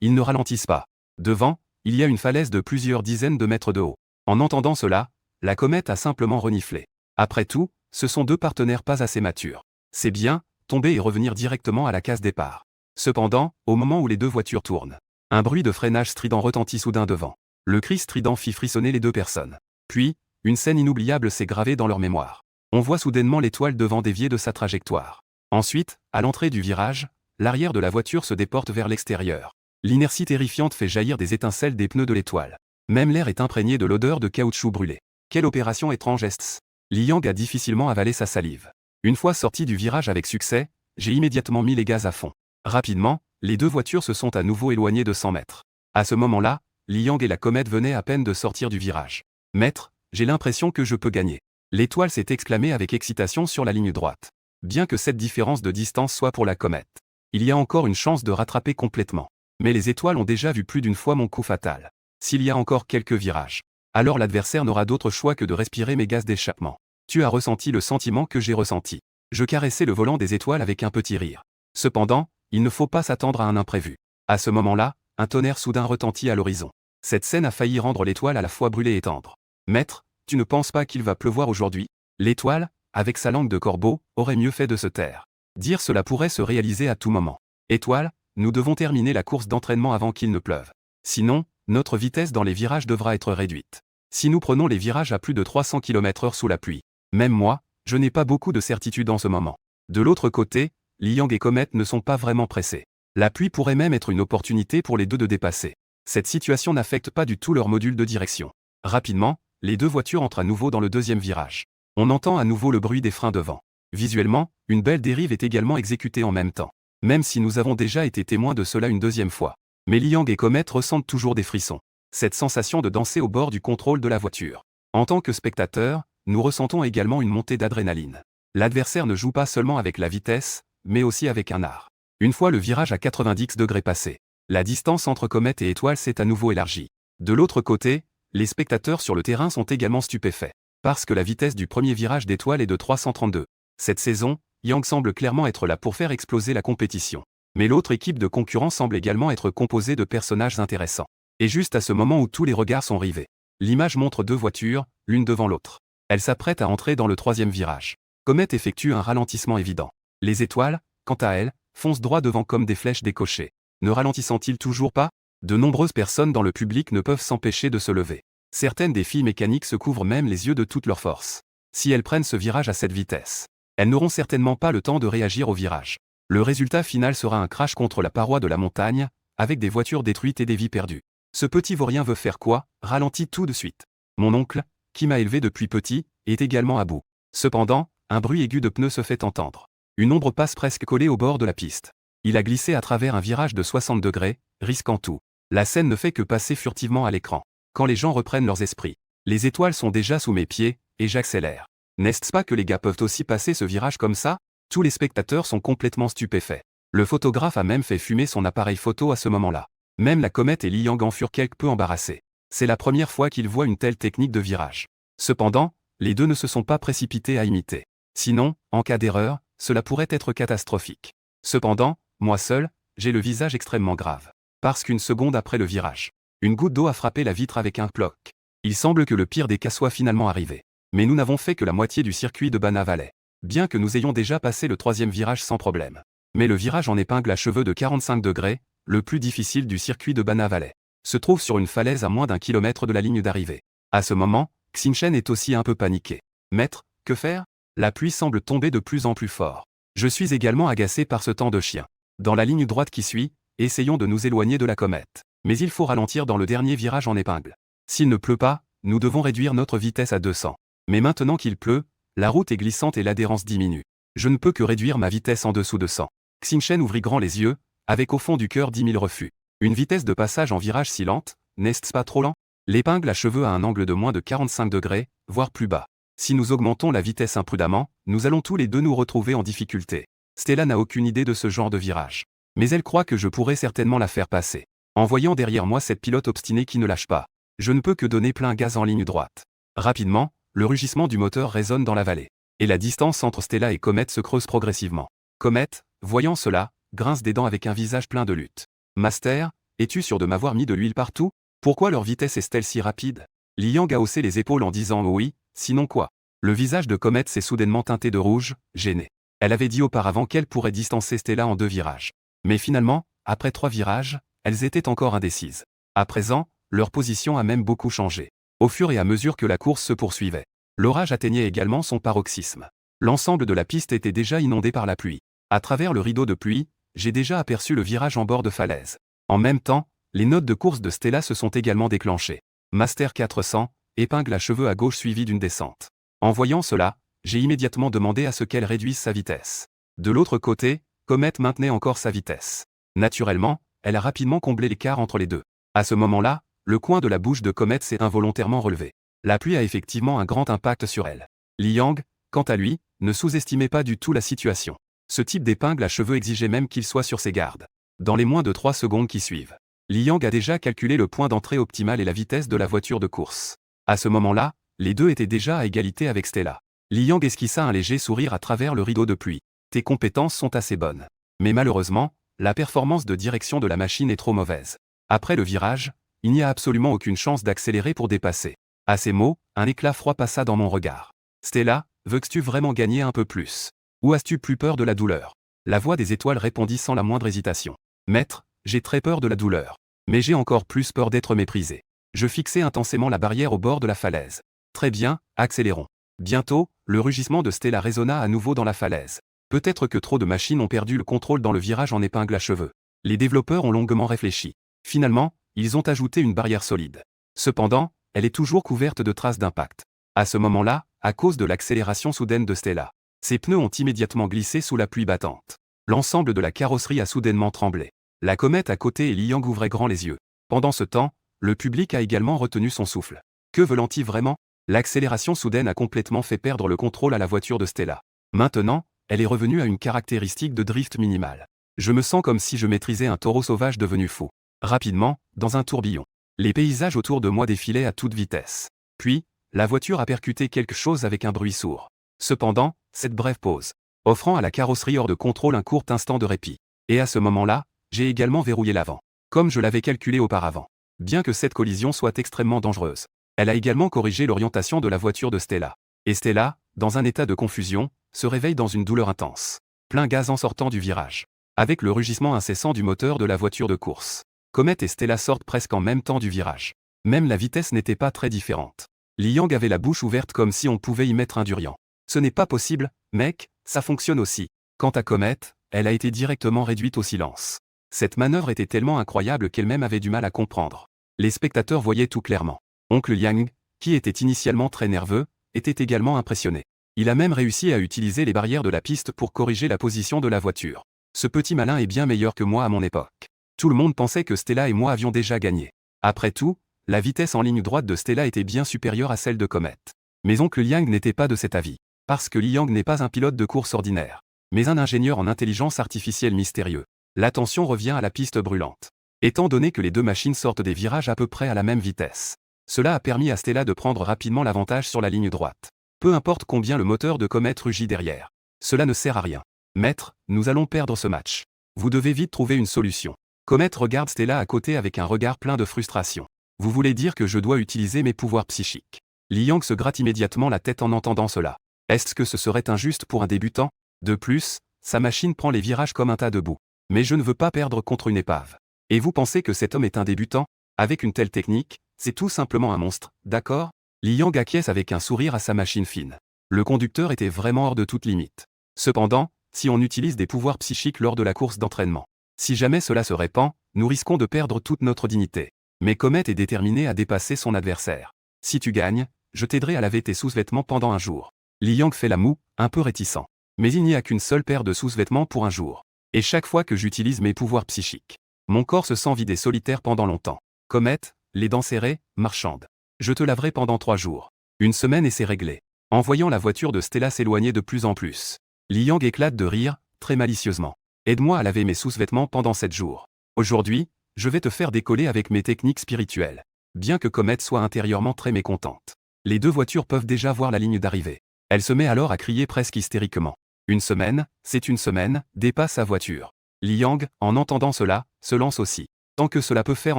Ils ne ralentissent pas. Devant, il y a une falaise de plusieurs dizaines de mètres de haut. En entendant cela, la comète a simplement reniflé. Après tout, ce sont deux partenaires pas assez matures. C'est bien, tomber et revenir directement à la case départ. Cependant, au moment où les deux voitures tournent, un bruit de freinage strident retentit soudain devant. Le cri strident fit frissonner les deux personnes. Puis, une scène inoubliable s'est gravée dans leur mémoire. On voit soudainement l'étoile devant dévier de sa trajectoire. Ensuite, à l'entrée du virage, l'arrière de la voiture se déporte vers l'extérieur. L'inertie terrifiante fait jaillir des étincelles des pneus de l'étoile. Même l'air est imprégné de l'odeur de caoutchouc brûlé. Quelle opération étrange est-ce? Liang a difficilement avalé sa salive. Une fois sorti du virage avec succès, j'ai immédiatement mis les gaz à fond. Rapidement, les deux voitures se sont à nouveau éloignées de 100 mètres. À ce moment-là, Liang et la comète venaient à peine de sortir du virage. Maître, j'ai l'impression que je peux gagner. L'étoile s'est exclamée avec excitation sur la ligne droite. Bien que cette différence de distance soit pour la comète, il y a encore une chance de rattraper complètement. Mais les étoiles ont déjà vu plus d'une fois mon coup fatal. S'il y a encore quelques virages, alors l'adversaire n'aura d'autre choix que de respirer mes gaz d'échappement. Tu as ressenti le sentiment que j'ai ressenti. Je caressais le volant des étoiles avec un petit rire. Cependant, il ne faut pas s'attendre à un imprévu. À ce moment-là, un tonnerre soudain retentit à l'horizon. Cette scène a failli rendre l'étoile à la fois brûlée et tendre. Maître, tu ne penses pas qu'il va pleuvoir aujourd'hui? L'étoile, avec sa langue de corbeau, aurait mieux fait de se taire. Dire cela pourrait se réaliser à tout moment. Étoile, nous devons terminer la course d'entraînement avant qu'il ne pleuve. Sinon, notre vitesse dans les virages devra être réduite. Si nous prenons les virages à plus de 300 km/h sous la pluie, même moi, je n'ai pas beaucoup de certitude en ce moment. De l'autre côté, Liang et Comet ne sont pas vraiment pressés. La pluie pourrait même être une opportunité pour les deux de dépasser. Cette situation n'affecte pas du tout leur module de direction. Rapidement, les deux voitures entrent à nouveau dans le deuxième virage. On entend à nouveau le bruit des freins devant. Visuellement, une belle dérive est également exécutée en même temps. Même si nous avons déjà été témoins de cela une deuxième fois. Mais Liang et Comet ressentent toujours des frissons. Cette sensation de danser au bord du contrôle de la voiture. En tant que spectateur, nous ressentons également une montée d'adrénaline. L'adversaire ne joue pas seulement avec la vitesse, mais aussi avec un art. Une fois le virage à 90 degrés passé, la distance entre Comet et Étoile s'est à nouveau élargie. De l'autre côté, les spectateurs sur le terrain sont également stupéfaits. Parce que la vitesse du premier virage d'Étoile est de 332. Cette saison, Yang semble clairement être là pour faire exploser la compétition. Mais l'autre équipe de concurrents semble également être composée de personnages intéressants. Et juste à ce moment où tous les regards sont rivés, l'image montre deux voitures, l'une devant l'autre. Elles s'apprêtent à entrer dans le troisième virage. Comet effectue un ralentissement évident. Les étoiles, quant à elles, foncent droit devant comme des flèches décochées. Ne ralentissant-ils toujours pas? De nombreuses personnes dans le public ne peuvent s'empêcher de se lever. Certaines des filles mécaniques se couvrent même les yeux de toute leur force. Si elles prennent ce virage à cette vitesse, elles n'auront certainement pas le temps de réagir au virage. Le résultat final sera un crash contre la paroi de la montagne, avec des voitures détruites et des vies perdues. Ce petit vaurien veut faire quoi? Ralentit tout de suite. Mon oncle, qui m'a élevé depuis petit, est également à bout. Cependant, un bruit aigu de pneus se fait entendre. Une ombre passe presque collée au bord de la piste. Il a glissé à travers un virage de 60 degrés, risquant tout. La scène ne fait que passer furtivement à l'écran. Quand les gens reprennent leurs esprits, les étoiles sont déjà sous mes pieds, et j'accélère. N'est-ce pas que les gars peuvent aussi passer ce virage comme ça? Tous les spectateurs sont complètement stupéfaits. Le photographe a même fait fumer son appareil photo à ce moment-là. Même la Comet et Liang en furent quelque peu embarrassés. C'est la première fois qu'ils voient une telle technique de virage. Cependant, les deux ne se sont pas précipités à imiter. Sinon, en cas d'erreur, cela pourrait être catastrophique. Cependant, moi seul, j'ai le visage extrêmement grave. Parce qu'une seconde après le virage, une goutte d'eau a frappé la vitre avec un cloc. Il semble que le pire des cas soit finalement arrivé. Mais nous n'avons fait que la moitié du circuit de Bana Valley. Bien que nous ayons déjà passé le troisième virage sans problème. Mais le virage en épingle à cheveux de 45 degrés, le plus difficile du circuit de Bana Valley, se trouve sur une falaise à moins d'1 kilomètre de la ligne d'arrivée. À ce moment, Xinchen est aussi un peu paniqué. Maître, que faire? La pluie semble tomber de plus en plus fort. Je suis également agacé par ce temps de chien. Dans la ligne droite qui suit, essayons de nous éloigner de la comète. Mais il faut ralentir dans le dernier virage en épingle. S'il ne pleut pas, nous devons réduire notre vitesse à 200. Mais maintenant qu'il pleut, la route est glissante et l'adhérence diminue. Je ne peux que réduire ma vitesse en dessous de 100. Xinchen ouvrit grand les yeux, avec au fond du cœur 10 000 refus. Une vitesse de passage en virage si lente, n'est-ce pas trop lent? L'épingle à cheveux a un angle de moins de 45 degrés, voire plus bas. Si nous augmentons la vitesse imprudemment, nous allons tous les deux nous retrouver en difficulté. Stella n'a aucune idée de ce genre de virage. Mais elle croit que je pourrais certainement la faire passer. En voyant derrière moi cette pilote obstinée qui ne lâche pas, je ne peux que donner plein gaz en ligne droite. Rapidement, le rugissement du moteur résonne dans la vallée. Et la distance entre Stella et Comet se creuse progressivement. Comet, voyant cela, grince des dents avec un visage plein de lutte. Master, es-tu sûr de m'avoir mis de l'huile partout? Pourquoi leur vitesse est-elle si rapide? Liang a haussé les épaules en disant oui, sinon quoi? Le visage de Comet s'est soudainement teinté de rouge, gêné. Elle avait dit auparavant qu'elle pourrait distancer Stella en 2 virages. Mais finalement, après 3 virages, elles étaient encore indécises. À présent, leur position a même beaucoup changé. Au fur et à mesure que la course se poursuivait, l'orage atteignait également son paroxysme. L'ensemble de la piste était déjà inondé par la pluie. À travers le rideau de pluie, j'ai déjà aperçu le virage en bord de falaise. En même temps, les notes de course de Stella se sont également déclenchées. Master 400, épingle à cheveux à gauche suivie d'une descente. En voyant cela, j'ai immédiatement demandé à ce qu'elle réduise sa vitesse. De l'autre côté, Comet maintenait encore sa vitesse. Naturellement, elle a rapidement comblé l'écart entre les deux. À ce moment-là, le coin de la bouche de Comet s'est involontairement relevé. La pluie a effectivement un grand impact sur elle. Li Yang, quant à lui, ne sous-estimait pas du tout la situation. Ce type d'épingle à cheveux exigeait même qu'il soit sur ses gardes. Dans les moins de 3 secondes qui suivent, Li Yang a déjà calculé le point d'entrée optimal et la vitesse de la voiture de course. À ce moment-là, les deux étaient déjà à égalité avec Stella. Li Yang esquissa un léger sourire à travers le rideau de pluie. Tes compétences sont assez bonnes. Mais malheureusement, la performance de direction de la machine est trop mauvaise. Après le virage, il n'y a absolument aucune chance d'accélérer pour dépasser. À ces mots, un éclat froid passa dans mon regard. Stella, veux-tu vraiment gagner un peu plus? Ou as-tu plus peur de la douleur? La voix des étoiles répondit sans la moindre hésitation. Maître, j'ai très peur de la douleur. Mais j'ai encore plus peur d'être méprisé. Je fixai intensément la barrière au bord de la falaise. Très bien, accélérons. Bientôt, le rugissement de Stella résonna à nouveau dans la falaise. Peut-être que trop de machines ont perdu le contrôle dans le virage en épingle à cheveux. Les développeurs ont longuement réfléchi. Finalement, ils ont ajouté une barrière solide. Cependant, elle est toujours couverte de traces d'impact. À ce moment-là, à cause de l'accélération soudaine de Stella, ses pneus ont immédiatement glissé sous la pluie battante. L'ensemble de la carrosserie a soudainement tremblé. La comète à côté et Li Yang ouvraient grand les yeux. Pendant ce temps, le public a également retenu son souffle. Que veulent-ils vraiment? L'accélération soudaine a complètement fait perdre le contrôle à la voiture de Stella. Maintenant, elle est revenue à une caractéristique de drift minimale. Je me sens comme si je maîtrisais un taureau sauvage devenu fou. Rapidement, dans un tourbillon. Les paysages autour de moi défilaient à toute vitesse. Puis, la voiture a percuté quelque chose avec un bruit sourd. Cependant, cette brève pause, offrant à la carrosserie hors de contrôle un court instant de répit. Et à ce moment-là, j'ai également verrouillé l'avant, comme je l'avais calculé auparavant. Bien que cette collision soit extrêmement dangereuse, elle a également corrigé l'orientation de la voiture de Stella. Et Stella, dans un état de confusion, se réveille dans une douleur intense. Plein gaz en sortant du virage. Avec le rugissement incessant du moteur de la voiture de course. Comet et Stella sortent presque en même temps du virage. Même la vitesse n'était pas très différente. Li Yang avait la bouche ouverte comme si on pouvait y mettre un durian. Ce n'est pas possible, mec, ça fonctionne aussi. Quant à Comet, elle a été directement réduite au silence. Cette manœuvre était tellement incroyable qu'elle-même avait du mal à comprendre. Les spectateurs voyaient tout clairement. Oncle Yang, qui était initialement très nerveux, était également impressionné. Il a même réussi à utiliser les barrières de la piste pour corriger la position de la voiture. Ce petit malin est bien meilleur que moi à mon époque. Tout le monde pensait que Stella et moi avions déjà gagné. Après tout, la vitesse en ligne droite de Stella était bien supérieure à celle de Comet. Mais oncle Yang n'était pas de cet avis. Parce que Li Yang n'est pas un pilote de course ordinaire, mais un ingénieur en intelligence artificielle mystérieux. L'attention revient à la piste brûlante. Étant donné que les deux machines sortent des virages à peu près à la même vitesse, cela a permis à Stella de prendre rapidement l'avantage sur la ligne droite. Peu importe combien le moteur de Comet rugit derrière. Cela ne sert à rien. Maître, nous allons perdre ce match. Vous devez vite trouver une solution. Comet regarde Stella à côté avec un regard plein de frustration. Vous voulez dire que je dois utiliser mes pouvoirs psychiques? Li Yang se gratte immédiatement la tête en entendant cela. Est-ce que ce serait injuste pour un débutant? De plus, sa machine prend les virages comme un tas de boue. Mais je ne veux pas perdre contre une épave. Et vous pensez que cet homme est un débutant? Avec une telle technique, c'est tout simplement un monstre, d'accord? Li Yang acquiesce avec un sourire à sa machine fine. Le conducteur était vraiment hors de toute limite. Cependant, si on utilise des pouvoirs psychiques lors de la course d'entraînement, si jamais cela se répand, nous risquons de perdre toute notre dignité. Mais Comet est déterminé à dépasser son adversaire. Si tu gagnes, je t'aiderai à laver tes sous-vêtements pendant un jour. Li Yang fait la moue, un peu réticent. Mais il n'y a qu'une seule paire de sous-vêtements pour un jour. Et chaque fois que j'utilise mes pouvoirs psychiques, mon corps se sent vide et solitaire pendant longtemps. Comet, les dents serrées, marchande. Je te laverai pendant 3 jours. Une semaine et c'est réglé. En voyant la voiture de Stella s'éloigner de plus en plus, Li Yang éclate de rire, très malicieusement. Aide-moi à laver mes sous-vêtements pendant 7 jours. Aujourd'hui, je vais te faire décoller avec mes techniques spirituelles. Bien que Comet soit intérieurement très mécontente. Les deux voitures peuvent déjà voir la ligne d'arrivée. Elle se met alors à crier presque hystériquement. Une semaine, c'est une semaine, dépasse sa voiture. Li Yang, en entendant cela, se lance aussi. Tant que cela peut faire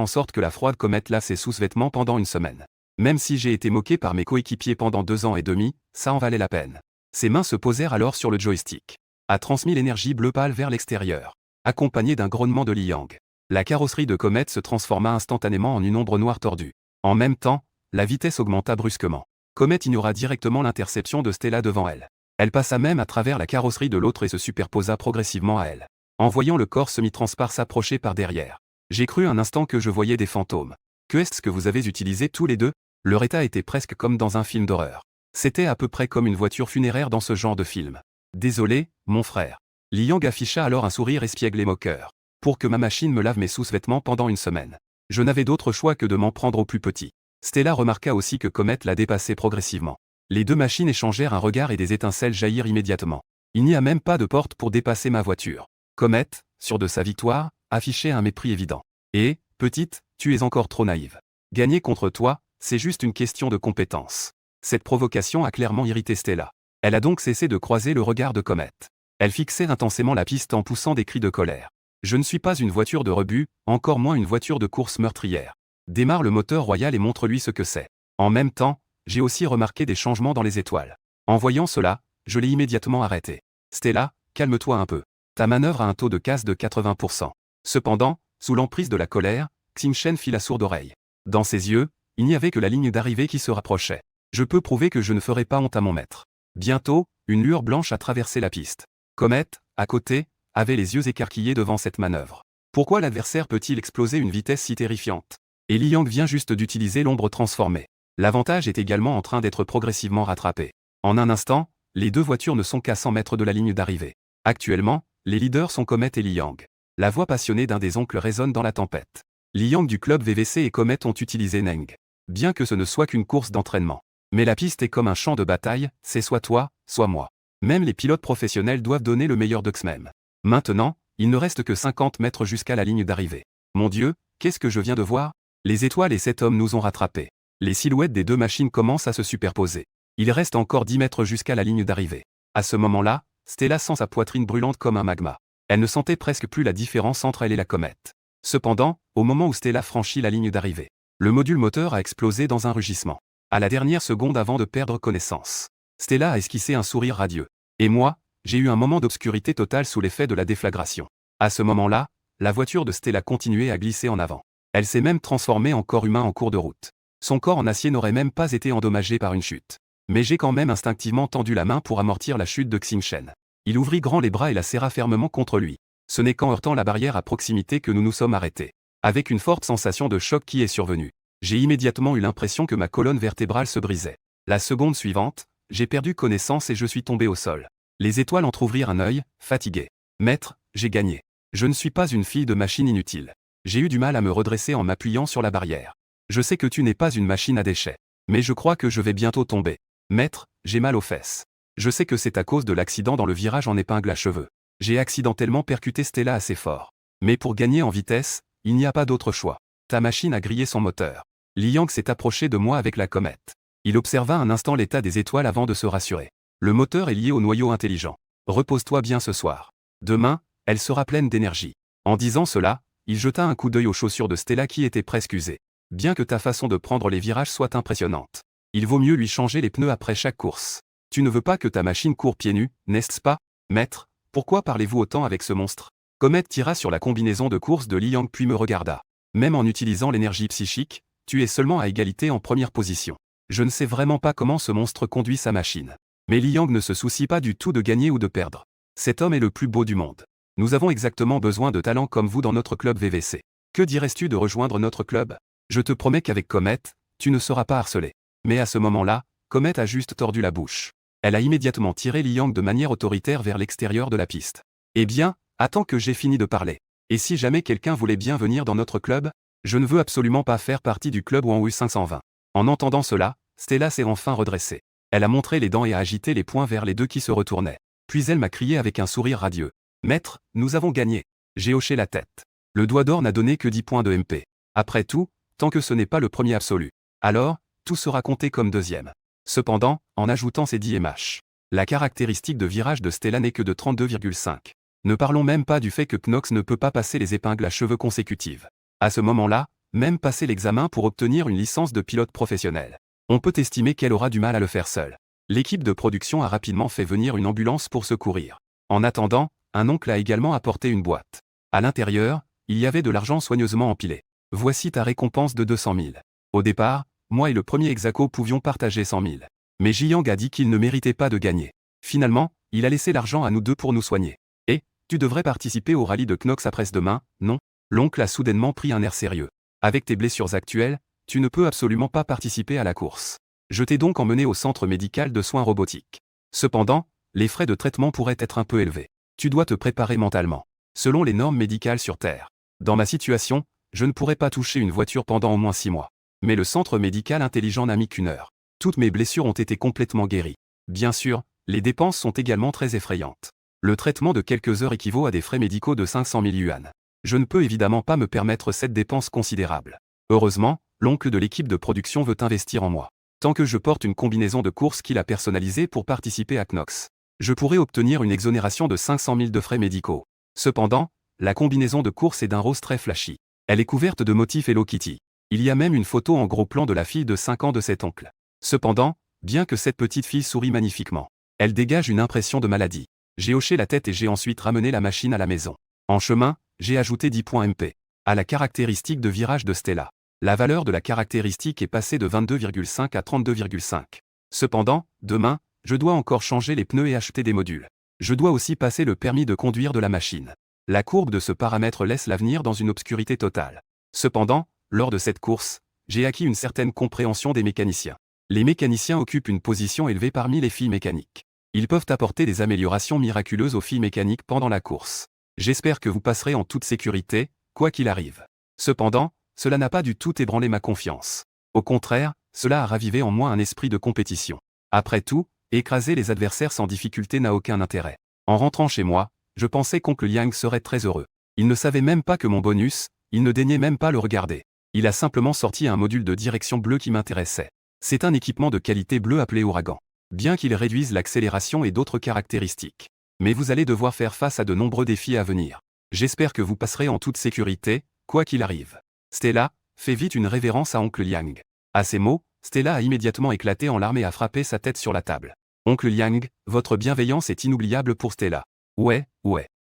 en sorte que la froide Comet lave ses sous-vêtements pendant une semaine. Même si j'ai été moqué par mes coéquipiers pendant 2 ans et demi, ça en valait la peine. Ses mains se posèrent alors sur le joystick. A transmis l'énergie bleu pâle vers l'extérieur. Accompagné d'un grognement de Li Yang. La carrosserie de Comet se transforma instantanément en une ombre noire tordue. En même temps, la vitesse augmenta brusquement. Comet ignora directement l'interception de Stella devant elle. Elle passa même à travers la carrosserie de l'autre et se superposa progressivement à elle. En voyant le corps semi-transparent s'approcher par derrière. J'ai cru un instant que je voyais des fantômes. Que est-ce que vous avez utilisé tous les deux? Leur état était presque comme dans un film d'horreur. C'était à peu près comme une voiture funéraire dans ce genre de film. Désolé, mon frère. Li Yang afficha alors un sourire espiègle et moqueur. Pour que ma machine me lave mes sous-vêtements pendant une semaine. Je n'avais d'autre choix que de m'en prendre au plus petit. Stella remarqua aussi que Comet la dépassait progressivement. Les deux machines échangèrent un regard et des étincelles jaillirent immédiatement. Il n'y a même pas de porte pour dépasser ma voiture. Comet, sûr de sa victoire, affichait un mépris évident. Et, petite, tu es encore trop naïve. Gagner contre toi, c'est juste une question de compétence. Cette provocation a clairement irrité Stella. Elle a donc cessé de croiser le regard de Comet. Elle fixait intensément la piste en poussant des cris de colère. Je ne suis pas une voiture de rebut, encore moins une voiture de course meurtrière. Démarre le moteur royal et montre-lui ce que c'est. En même temps, j'ai aussi remarqué des changements dans les étoiles. En voyant cela, je l'ai immédiatement arrêté. Stella, calme-toi un peu. Ta manœuvre a un taux de casse de 80%. Cependant, sous l'emprise de la colère, Xingchen fit la sourde oreille. Dans ses yeux, il n'y avait que la ligne d'arrivée qui se rapprochait. Je peux prouver que je ne ferai pas honte à mon maître. Bientôt, une lueur blanche a traversé la piste. Comet, à côté, avait les yeux écarquillés devant cette manœuvre. Pourquoi l'adversaire peut-il exploser une vitesse si terrifiante? Et Li Yang vient juste d'utiliser l'ombre transformée. L'avantage est également en train d'être progressivement rattrapé. En un instant, les deux voitures ne sont qu'à 100 mètres de la ligne d'arrivée. Actuellement, les leaders sont Comet et Li Yang. La voix passionnée d'un des oncles résonne dans la tempête. Li Yang du club VVC et Comet ont utilisé Neng. Bien que ce ne soit qu'une course d'entraînement. Mais la piste est comme un champ de bataille, c'est soit toi, soit moi. Même les pilotes professionnels doivent donner le meilleur d'eux-mêmes. Maintenant, il ne reste que 50 mètres jusqu'à la ligne d'arrivée. Mon Dieu, qu'est-ce que je viens de voir? Les étoiles et cet homme nous ont rattrapés. Les silhouettes des deux machines commencent à se superposer. Il reste encore 10 mètres jusqu'à la ligne d'arrivée. À ce moment-là, Stella sent sa poitrine brûlante comme un magma. Elle ne sentait presque plus la différence entre elle et la comète. Cependant, au moment où Stella franchit la ligne d'arrivée, le module moteur a explosé dans un rugissement. À la dernière seconde avant de perdre connaissance, Stella a esquissé un sourire radieux. Et moi, j'ai eu un moment d'obscurité totale sous l'effet de la déflagration. À ce moment-là, la voiture de Stella continuait à glisser en avant. Elle s'est même transformée en corps humain en cours de route. Son corps en acier n'aurait même pas été endommagé par une chute. Mais j'ai quand même instinctivement tendu la main pour amortir la chute de Xingchen. Il ouvrit grand les bras et la serra fermement contre lui. Ce n'est qu'en heurtant la barrière à proximité que nous nous sommes arrêtés. Avec une forte sensation de choc qui est survenue, j'ai immédiatement eu l'impression que ma colonne vertébrale se brisait. La seconde suivante, j'ai perdu connaissance et je suis tombé au sol. Les étoiles entr'ouvrirent un œil, fatigué. Maître, j'ai gagné. Je ne suis pas une fille de machine inutile. J'ai eu du mal à me redresser en m'appuyant sur la barrière. Je sais que tu n'es pas une machine à déchets. Mais je crois que je vais bientôt tomber. Maître, j'ai mal aux fesses. Je sais que c'est à cause de l'accident dans le virage en épingle à cheveux. J'ai accidentellement percuté Stella assez fort. Mais pour gagner en vitesse, il n'y a pas d'autre choix. Ta machine a grillé son moteur. Li Yang s'est approché de moi avec la comète. Il observa un instant l'état des étoiles avant de se rassurer. Le moteur est lié au noyau intelligent. Repose-toi bien ce soir. Demain, elle sera pleine d'énergie. En disant cela, il jeta un coup d'œil aux chaussures de Stella qui étaient presque usées. Bien que ta façon de prendre les virages soit impressionnante, il vaut mieux lui changer les pneus après chaque course. Tu ne veux pas que ta machine court pieds nus, n'est-ce pas? Maître, pourquoi parlez-vous autant avec ce monstre? Comet tira sur la combinaison de course de Li Yang puis me regarda. Même en utilisant l'énergie psychique, tu es seulement à égalité en première position. Je ne sais vraiment pas comment ce monstre conduit sa machine. Mais Li Yang ne se soucie pas du tout de gagner ou de perdre. Cet homme est le plus beau du monde. Nous avons exactement besoin de talents comme vous dans notre club VVC. Que dirais-tu de rejoindre notre club? Je te promets qu'avec Comet, tu ne seras pas harcelé. Mais à ce moment-là, Comet a juste tordu la bouche. Elle a immédiatement tiré Li Yang de manière autoritaire vers l'extérieur de la piste. Eh bien, attends que j'ai fini de parler. Et si jamais quelqu'un voulait bien venir dans notre club? Je ne veux absolument pas faire partie du club Wanwu 520. En entendant cela, Stella s'est enfin redressée. Elle a montré les dents et a agité les poings vers les deux qui se retournaient. Puis elle m'a crié avec un sourire radieux. Maître, nous avons gagné. J'ai hoché la tête. Le doigt d'or n'a donné que 10 points de MP. Après tout, tant que ce n'est pas le premier absolu. Alors, tout sera compté comme deuxième. Cependant, en ajoutant ces 10 MH, la caractéristique de virage de Stella n'est que de 32,5. Ne parlons même pas du fait que Knox ne peut pas passer les épingles à cheveux consécutives. À ce moment-là, même passer l'examen pour obtenir une licence de pilote professionnel. On peut estimer qu'elle aura du mal à le faire seule. L'équipe de production a rapidement fait venir une ambulance pour secourir. En attendant, un oncle a également apporté une boîte. À l'intérieur, il y avait de l'argent soigneusement empilé. Voici ta récompense de 200 000. Au départ, moi et le premier ex-aequo pouvions partager 100 000. Mais Jiang a dit qu'il ne méritait pas de gagner. Finalement, il a laissé l'argent à nous deux pour nous soigner. Et, tu devrais participer au rallye de Knox après-demain, non? L'oncle a soudainement pris un air sérieux. Avec tes blessures actuelles, tu ne peux absolument pas participer à la course. Je t'ai donc emmené au centre médical de soins robotiques. Cependant, les frais de traitement pourraient être un peu élevés. Tu dois te préparer mentalement. Selon les normes médicales sur Terre. Dans ma situation, je ne pourrais pas toucher une voiture pendant au moins 6 mois. Mais le centre médical intelligent n'a mis qu'1 heure. Toutes mes blessures ont été complètement guéries. Bien sûr, les dépenses sont également très effrayantes. Le traitement de quelques heures équivaut à des frais médicaux de 500 000 yuan. Je ne peux évidemment pas me permettre cette dépense considérable. Heureusement, l'oncle de l'équipe de production veut investir en moi. Tant que je porte une combinaison de course qu'il a personnalisée pour participer à Knox, je pourrais obtenir une exonération de 500 000 de frais médicaux. Cependant, la combinaison de course est d'un rose très flashy. Elle est couverte de motifs Hello Kitty. Il y a même une photo en gros plan de la fille de 5 ans de cet oncle. Cependant, bien que cette petite fille sourit magnifiquement, elle dégage une impression de maladie. J'ai hoché la tête et j'ai ensuite ramené la machine à la maison. En chemin, j'ai ajouté 10 points MP à la caractéristique de virage de Stella. La valeur de la caractéristique est passée de 22,5 à 32,5. Cependant, demain, je dois encore changer les pneus et acheter des modules. Je dois aussi passer le permis de conduire de la machine. La courbe de ce paramètre laisse l'avenir dans une obscurité totale. Cependant, lors de cette course, j'ai acquis une certaine compréhension des mécaniciens. Les mécaniciens occupent une position élevée parmi les filles mécaniques. Ils peuvent apporter des améliorations miraculeuses aux filles mécaniques pendant la course. J'espère que vous passerez en toute sécurité, quoi qu'il arrive. Cependant, cela n'a pas du tout ébranlé ma confiance. Au contraire, cela a ravivé en moi un esprit de compétition. Après tout, écraser les adversaires sans difficulté n'a aucun intérêt. En rentrant chez moi, je pensais qu'oncle Liang serait très heureux. Il ne savait même pas que mon bonus, il ne daignait même pas le regarder. Il a simplement sorti un module de direction bleue qui m'intéressait. C'est un équipement de qualité bleue appelé Ouragan. Bien qu'il réduise l'accélération et d'autres caractéristiques. Mais vous allez devoir faire face à de nombreux défis à venir. J'espère que vous passerez en toute sécurité, quoi qu'il arrive. Stella, fais vite une révérence à oncle Liang. À ces mots, Stella a immédiatement éclaté en larmes et a frappé sa tête sur la table. Oncle Liang, votre bienveillance est inoubliable pour Stella. Ouais.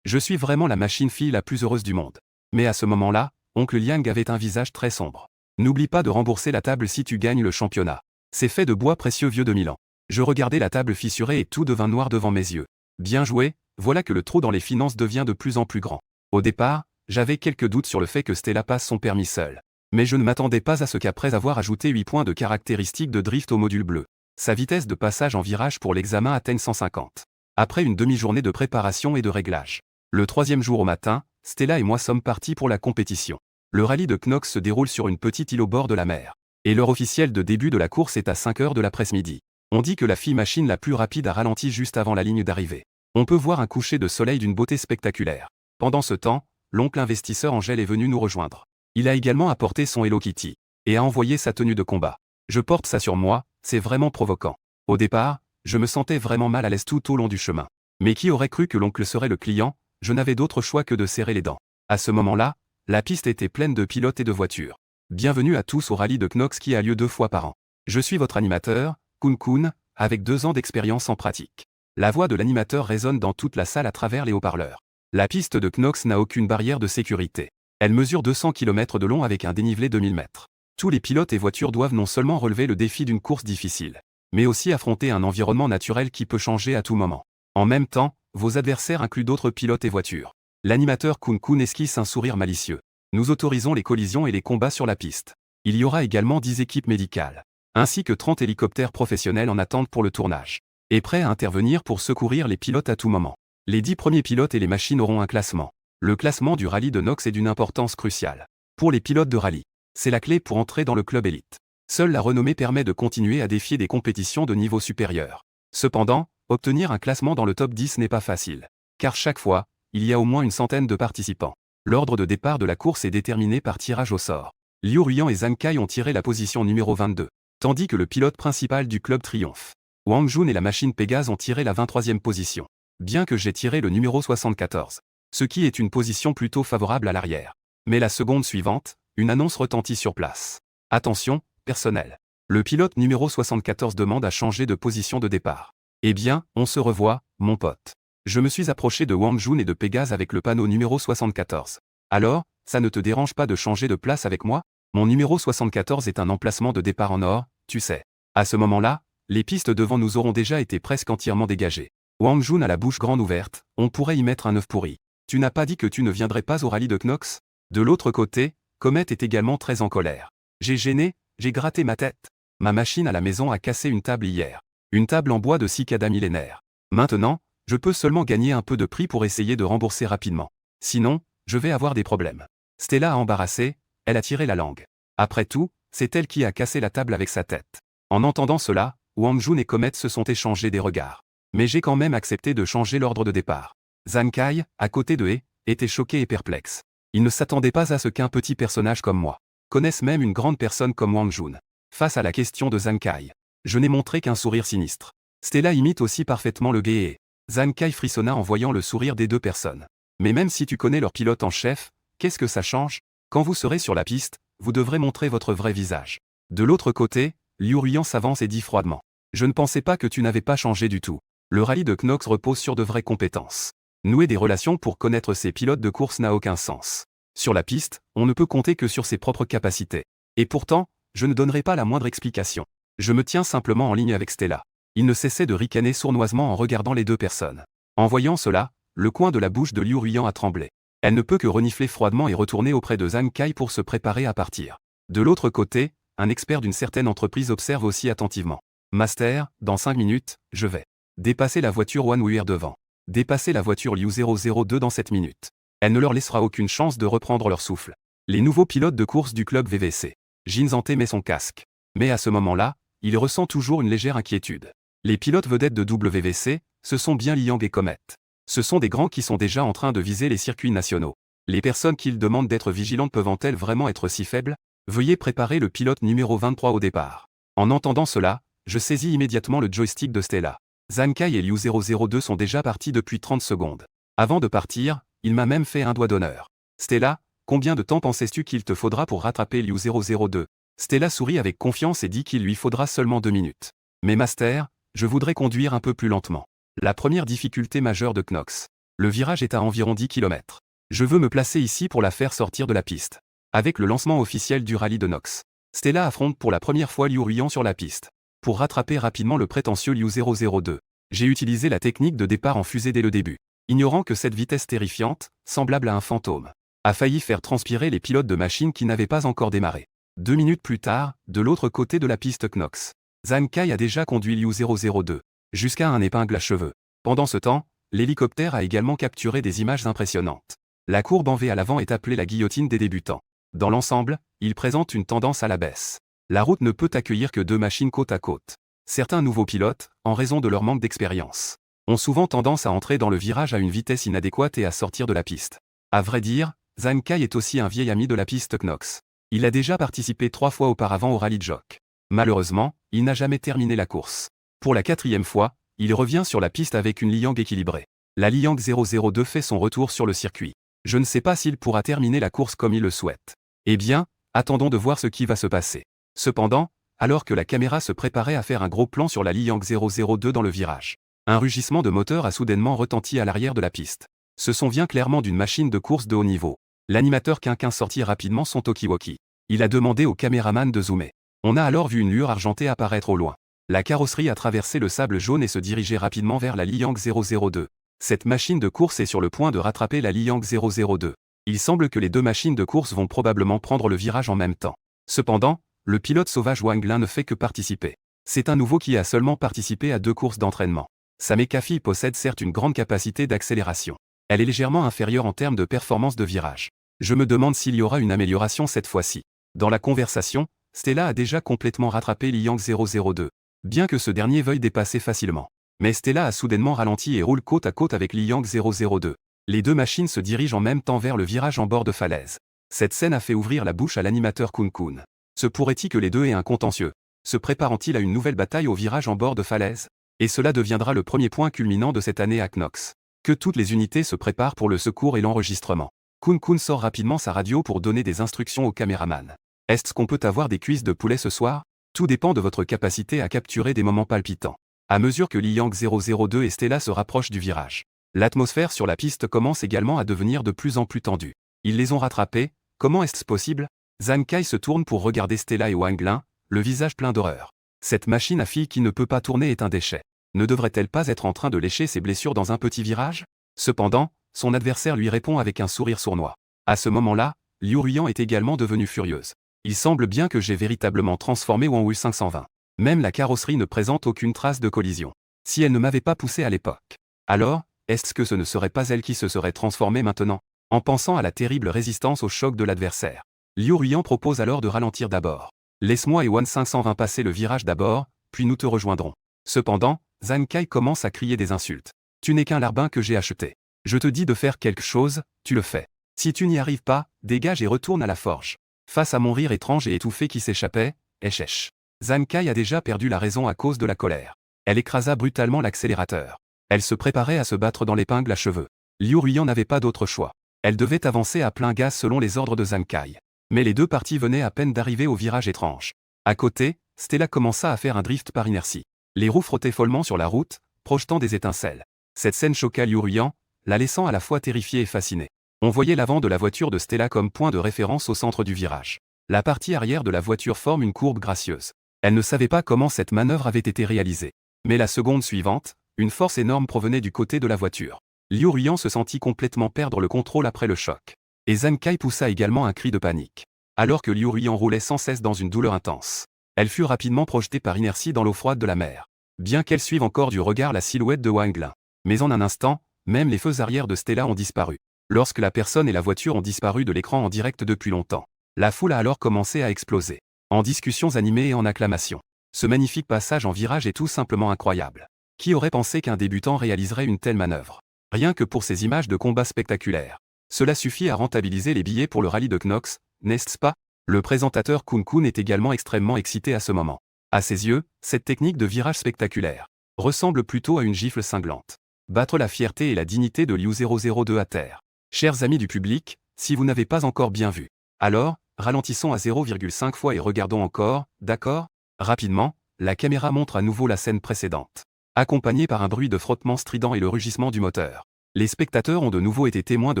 Je suis vraiment la machine fille la plus heureuse du monde. Mais à ce moment-là, oncle Liang avait un visage très sombre. N'oublie pas de rembourser la table si tu gagnes le championnat. C'est fait de bois précieux vieux de 1000 ans. Je regardais la table fissurée et tout devint noir devant mes yeux. Bien joué, voilà que le trou dans les finances devient de plus en plus grand. Au départ, j'avais quelques doutes sur le fait que Stella passe son permis seule. Mais je ne m'attendais pas à ce qu'après avoir ajouté 8 points de caractéristiques de drift au module bleu, sa vitesse de passage en virage pour l'examen atteigne 150. Après une demi-journée de préparation et de réglage. Le troisième jour au matin, Stella et moi sommes partis pour la compétition. Le rallye de Knox se déroule sur une petite île au bord de la mer. Et l'heure officielle de début de la course est à 5 heures de l'après-midi. On dit que la fille machine la plus rapide a ralenti juste avant la ligne d'arrivée. On peut voir un coucher de soleil d'une beauté spectaculaire. Pendant ce temps, l'oncle investisseur Angèle est venu nous rejoindre. Il a également apporté son Hello Kitty et a envoyé sa tenue de combat. Je porte ça sur moi, c'est vraiment provoquant. Au départ, je me sentais vraiment mal à l'aise tout au long du chemin. Mais qui aurait cru que l'oncle serait le client? Je n'avais d'autre choix que de serrer les dents. À ce moment-là, la piste était pleine de pilotes et de voitures. Bienvenue à tous au rallye de Knox qui a lieu 2 fois par an. Je suis votre animateur, Kun Kun, avec 2 ans d'expérience en pratique. La voix de l'animateur résonne dans toute la salle à travers les haut-parleurs. La piste de Knox n'a aucune barrière de sécurité. Elle mesure 200 km de long avec un dénivelé de 1000 mètres. Tous les pilotes et voitures doivent non seulement relever le défi d'une course difficile, mais aussi affronter un environnement naturel qui peut changer à tout moment. En même temps, vos adversaires incluent d'autres pilotes et voitures. L'animateur Kun Kun esquisse un sourire malicieux. Nous autorisons les collisions et les combats sur la piste. Il y aura également 10 équipes médicales, ainsi que 30 hélicoptères professionnels en attente pour le tournage, et prêts à intervenir pour secourir les pilotes à tout moment. Les 10 premiers pilotes et les machines auront un classement. Le classement du rallye de Knox est d'une importance cruciale. Pour les pilotes de rallye, c'est la clé pour entrer dans le club élite. Seule la renommée permet de continuer à défier des compétitions de niveau supérieur. Cependant, obtenir un classement dans le top 10 n'est pas facile. Car chaque fois, il y a au moins une centaine de participants. L'ordre de départ de la course est déterminé par tirage au sort. Liu Ruyan et Zhang Kai ont tiré la position numéro 22, tandis que le pilote principal du club triomphe. Wang Jun et la machine Pégase ont tiré la 23e position. Bien que j'ai tiré le numéro 74. Ce qui est une position plutôt favorable à l'arrière. Mais la seconde suivante, une annonce retentit sur place. Attention, personnel. Le pilote numéro 74 demande à changer de position de départ. Eh bien, on se revoit, mon pote. Je me suis approché de Wang Jun et de Pégase avec le panneau numéro 74. Alors, ça ne te dérange pas de changer de place avec moi? Mon numéro 74 est un emplacement de départ en or, tu sais. À ce moment-là, les pistes devant nous auront déjà été presque entièrement dégagées. Wang Jun a la bouche grande ouverte, on pourrait y mettre un œuf pourri. Tu n'as pas dit que tu ne viendrais pas au rallye de Knox? De l'autre côté, Comet est également très en colère. J'ai gêné, j'ai gratté ma tête. Ma machine à la maison a cassé une table hier. Une table en bois de cicada millénaire. Maintenant, je peux seulement gagner un peu de prix pour essayer de rembourser rapidement. Sinon, je vais avoir des problèmes. Stella a embarrassé, elle a tiré la langue. Après tout, c'est elle qui a cassé la table avec sa tête. En entendant cela, Wang Jun et Comet se sont échangés des regards. Mais j'ai quand même accepté de changer l'ordre de départ. Zhang Kai, à côté de He, était choqué et perplexe. Il ne s'attendait pas à ce qu'un petit personnage comme moi connaisse même une grande personne comme Wang Jun. Face à la question de Zhang Kai, je n'ai montré qu'un sourire sinistre. Stella imite aussi parfaitement le guet et Zhang Kai frissonna en voyant le sourire des deux personnes. Mais même si tu connais leur pilote en chef, qu'est-ce que ça change? Quand vous serez sur la piste, vous devrez montrer votre vrai visage. De l'autre côté, Liu Ruyan s'avance et dit froidement. Je ne pensais pas que tu n'avais pas changé du tout. Le rallye de Knox repose sur de vraies compétences. Nouer des relations pour connaître ses pilotes de course n'a aucun sens. Sur la piste, on ne peut compter que sur ses propres capacités. Et pourtant, je ne donnerai pas la moindre explication. Je me tiens simplement en ligne avec Stella. Il ne cessait de ricaner sournoisement en regardant les deux personnes. En voyant cela, le coin de la bouche de Liu Ruyan a tremblé. Elle ne peut que renifler froidement et retourner auprès de Zhang Kai pour se préparer à partir. De l'autre côté, un expert d'une certaine entreprise observe aussi attentivement. Master, dans 5 minutes, je vais dépasser la voiture One Weir devant. Dépasser la voiture Liu 002 dans 7 minutes. Elle ne leur laissera aucune chance de reprendre leur souffle. Les nouveaux pilotes de course du club VVC. Jin Zhante met son casque. Mais à ce moment-là, il ressent toujours une légère inquiétude. Les pilotes vedettes de WVC, ce sont bien Liang et Comet. Ce sont des grands qui sont déjà en train de viser les circuits nationaux. Les personnes qu'ils demandent d'être vigilantes peuvent-elles vraiment être si faibles? Veuillez préparer le pilote numéro 23 au départ. En entendant cela, je saisis immédiatement le joystick de Stella. Zhang Kai et Liu 002 sont déjà partis depuis 30 secondes. Avant de partir, il m'a même fait un doigt d'honneur. Stella, combien de temps pensais-tu qu'il te faudra pour rattraper Liu 002? Stella sourit avec confiance et dit qu'il lui faudra seulement 2 minutes. Mais Master, je voudrais conduire un peu plus lentement. La première difficulté majeure de Knox. Le virage est à environ 10 km. Je veux me placer ici pour la faire sortir de la piste. Avec le lancement officiel du rallye de Knox, Stella affronte pour la première fois Liu Ruyan sur la piste. Pour rattraper rapidement le prétentieux Liu 002, j'ai utilisé la technique de départ en fusée dès le début. Ignorant que cette vitesse terrifiante, semblable à un fantôme, a failli faire transpirer les pilotes de machines qui n'avaient pas encore démarré. 2 minutes plus tard, de l'autre côté de la piste Knox, Zhang Kai a déjà conduit Liu 002 jusqu'à un épingle à cheveux. Pendant ce temps, l'hélicoptère a également capturé des images impressionnantes. La courbe en V à l'avant est appelée la guillotine des débutants. Dans l'ensemble, il présente une tendance à la baisse. La route ne peut accueillir que 2 machines côte à côte. Certains nouveaux pilotes, en raison de leur manque d'expérience, ont souvent tendance à entrer dans le virage à une vitesse inadéquate et à sortir de la piste. À vrai dire, Zhang Kai est aussi un vieil ami de la piste Knox. Il a déjà participé 3 fois auparavant au rallye de Jock. Malheureusement, il n'a jamais terminé la course. Pour la 4e fois, il revient sur la piste avec une Liang équilibrée. La Liang 002 fait son retour sur le circuit. Je ne sais pas s'il pourra terminer la course comme il le souhaite. Eh bien, attendons de voir ce qui va se passer. Cependant, alors que la caméra se préparait à faire un gros plan sur la Liang 002 dans le virage, un rugissement de moteur a soudainement retenti à l'arrière de la piste. Ce son vient clairement d'une machine de course de haut niveau. L'animateur Quinquin sortit rapidement son talkie-walkie. Il a demandé au caméraman de zoomer. On a alors vu une lueur argentée apparaître au loin. La carrosserie a traversé le sable jaune et se dirigeait rapidement vers la Liang 002. Cette machine de course est sur le point de rattraper la Liang 002. Il semble que les 2 machines de course vont probablement prendre le virage en même temps. Cependant, le pilote sauvage Wang Lin ne fait que participer. C'est un nouveau qui a seulement participé à 2 courses d'entraînement. Sa mécaphy possède certes une grande capacité d'accélération. Elle est légèrement inférieure en termes de performance de virage. Je me demande s'il y aura une amélioration cette fois-ci. Dans la conversation, Stella a déjà complètement rattrapé Liang 002. Bien que ce dernier veuille dépasser facilement. Mais Stella a soudainement ralenti et roule côte à côte avec Liang 002. Les 2 machines se dirigent en même temps vers le virage en bord de falaise. Cette scène a fait ouvrir la bouche à l'animateur Kun Kun. Se pourrait-il que les 2 aient un contentieux? Se préparant-ils à une nouvelle bataille au virage en bord de falaise? Et cela deviendra le premier point culminant de cette année à Knox. Que toutes les unités se préparent pour le secours et l'enregistrement. Kun Kun sort rapidement sa radio pour donner des instructions au caméraman. Est-ce qu'on peut avoir des cuisses de poulet ce soir? Tout dépend de votre capacité à capturer des moments palpitants. À mesure que Liang 002 et Stella se rapprochent du virage, l'atmosphère sur la piste commence également à devenir de plus en plus tendue. Ils les ont rattrapés, comment est-ce possible? Zhang Kai se tourne pour regarder Stella et Wang Lin, le visage plein d'horreur. Cette machine à fille qui ne peut pas tourner est un déchet. Ne devrait-elle pas être en train de lécher ses blessures dans un petit virage? Cependant, son adversaire lui répond avec un sourire sournois. À ce moment-là, Liu Ruyan est également devenue furieuse. Il semble bien que j'ai véritablement transformé Wang Wu 520. Même la carrosserie ne présente aucune trace de collision. Si elle ne m'avait pas poussé à l'époque, alors, est-ce que ce ne serait pas elle qui se serait transformée maintenant? En pensant à la terrible résistance au choc de l'adversaire, Liu Ruyan propose alors de ralentir d'abord. Laisse-moi et Wan 520 passer le virage d'abord, puis nous te rejoindrons. Cependant, Zhang Kai commence à crier des insultes. Tu n'es qu'un larbin que j'ai acheté. Je te dis de faire quelque chose, tu le fais. Si tu n'y arrives pas, dégage et retourne à la forge. Face à mon rire étrange et étouffé qui s'échappait, Echesh. Zhang Kai a déjà perdu la raison à cause de la colère. Elle écrasa brutalement l'accélérateur. Elle se préparait à se battre dans l'épingle à cheveux. Liu Ruyan n'avait pas d'autre choix. Elle devait avancer à plein gaz selon les ordres de Zhang Kai. Mais les deux parties venaient à peine d'arriver au virage étrange. À côté, Stella commença à faire un drift par inertie. Les roues frottaient follement sur la route, projetant des étincelles. Cette scène choqua Liu Ruyan, la laissant à la fois terrifiée et fascinée. On voyait l'avant de la voiture de Stella comme point de référence au centre du virage. La partie arrière de la voiture forme une courbe gracieuse. Elle ne savait pas comment cette manœuvre avait été réalisée. Mais la seconde suivante, une force énorme provenait du côté de la voiture. Liu Ruyan se sentit complètement perdre le contrôle après le choc. Et Zhang Kai poussa également un cri de panique. Alors que Liu Ruyan roulait sans cesse dans une douleur intense. Elle fut rapidement projetée par inertie dans l'eau froide de la mer. Bien qu'elle suive encore du regard la silhouette de Wang Lin. Mais en un instant, même les feux arrière de Stella ont disparu. Lorsque la personne et la voiture ont disparu de l'écran en direct depuis longtemps. La foule a alors commencé à exploser. En discussions animées et en acclamations. Ce magnifique passage en virage est tout simplement incroyable. Qui aurait pensé qu'un débutant réaliserait une telle manœuvre? Rien que pour ces images de combat spectaculaires. Cela suffit à rentabiliser les billets pour le rallye de Knox, n'est-ce pas? Le présentateur Kun Kun est également extrêmement excité à ce moment. À ses yeux, cette technique de virage spectaculaire ressemble plutôt à une gifle cinglante. Battre la fierté et la dignité de Liu 002 à terre. Chers amis du public, si vous n'avez pas encore bien vu, alors, ralentissons à 0,5 fois et regardons encore, d'accord? Rapidement, la caméra montre à nouveau la scène précédente. Accompagnée par un bruit de frottement strident et le rugissement du moteur. Les spectateurs ont de nouveau été témoins de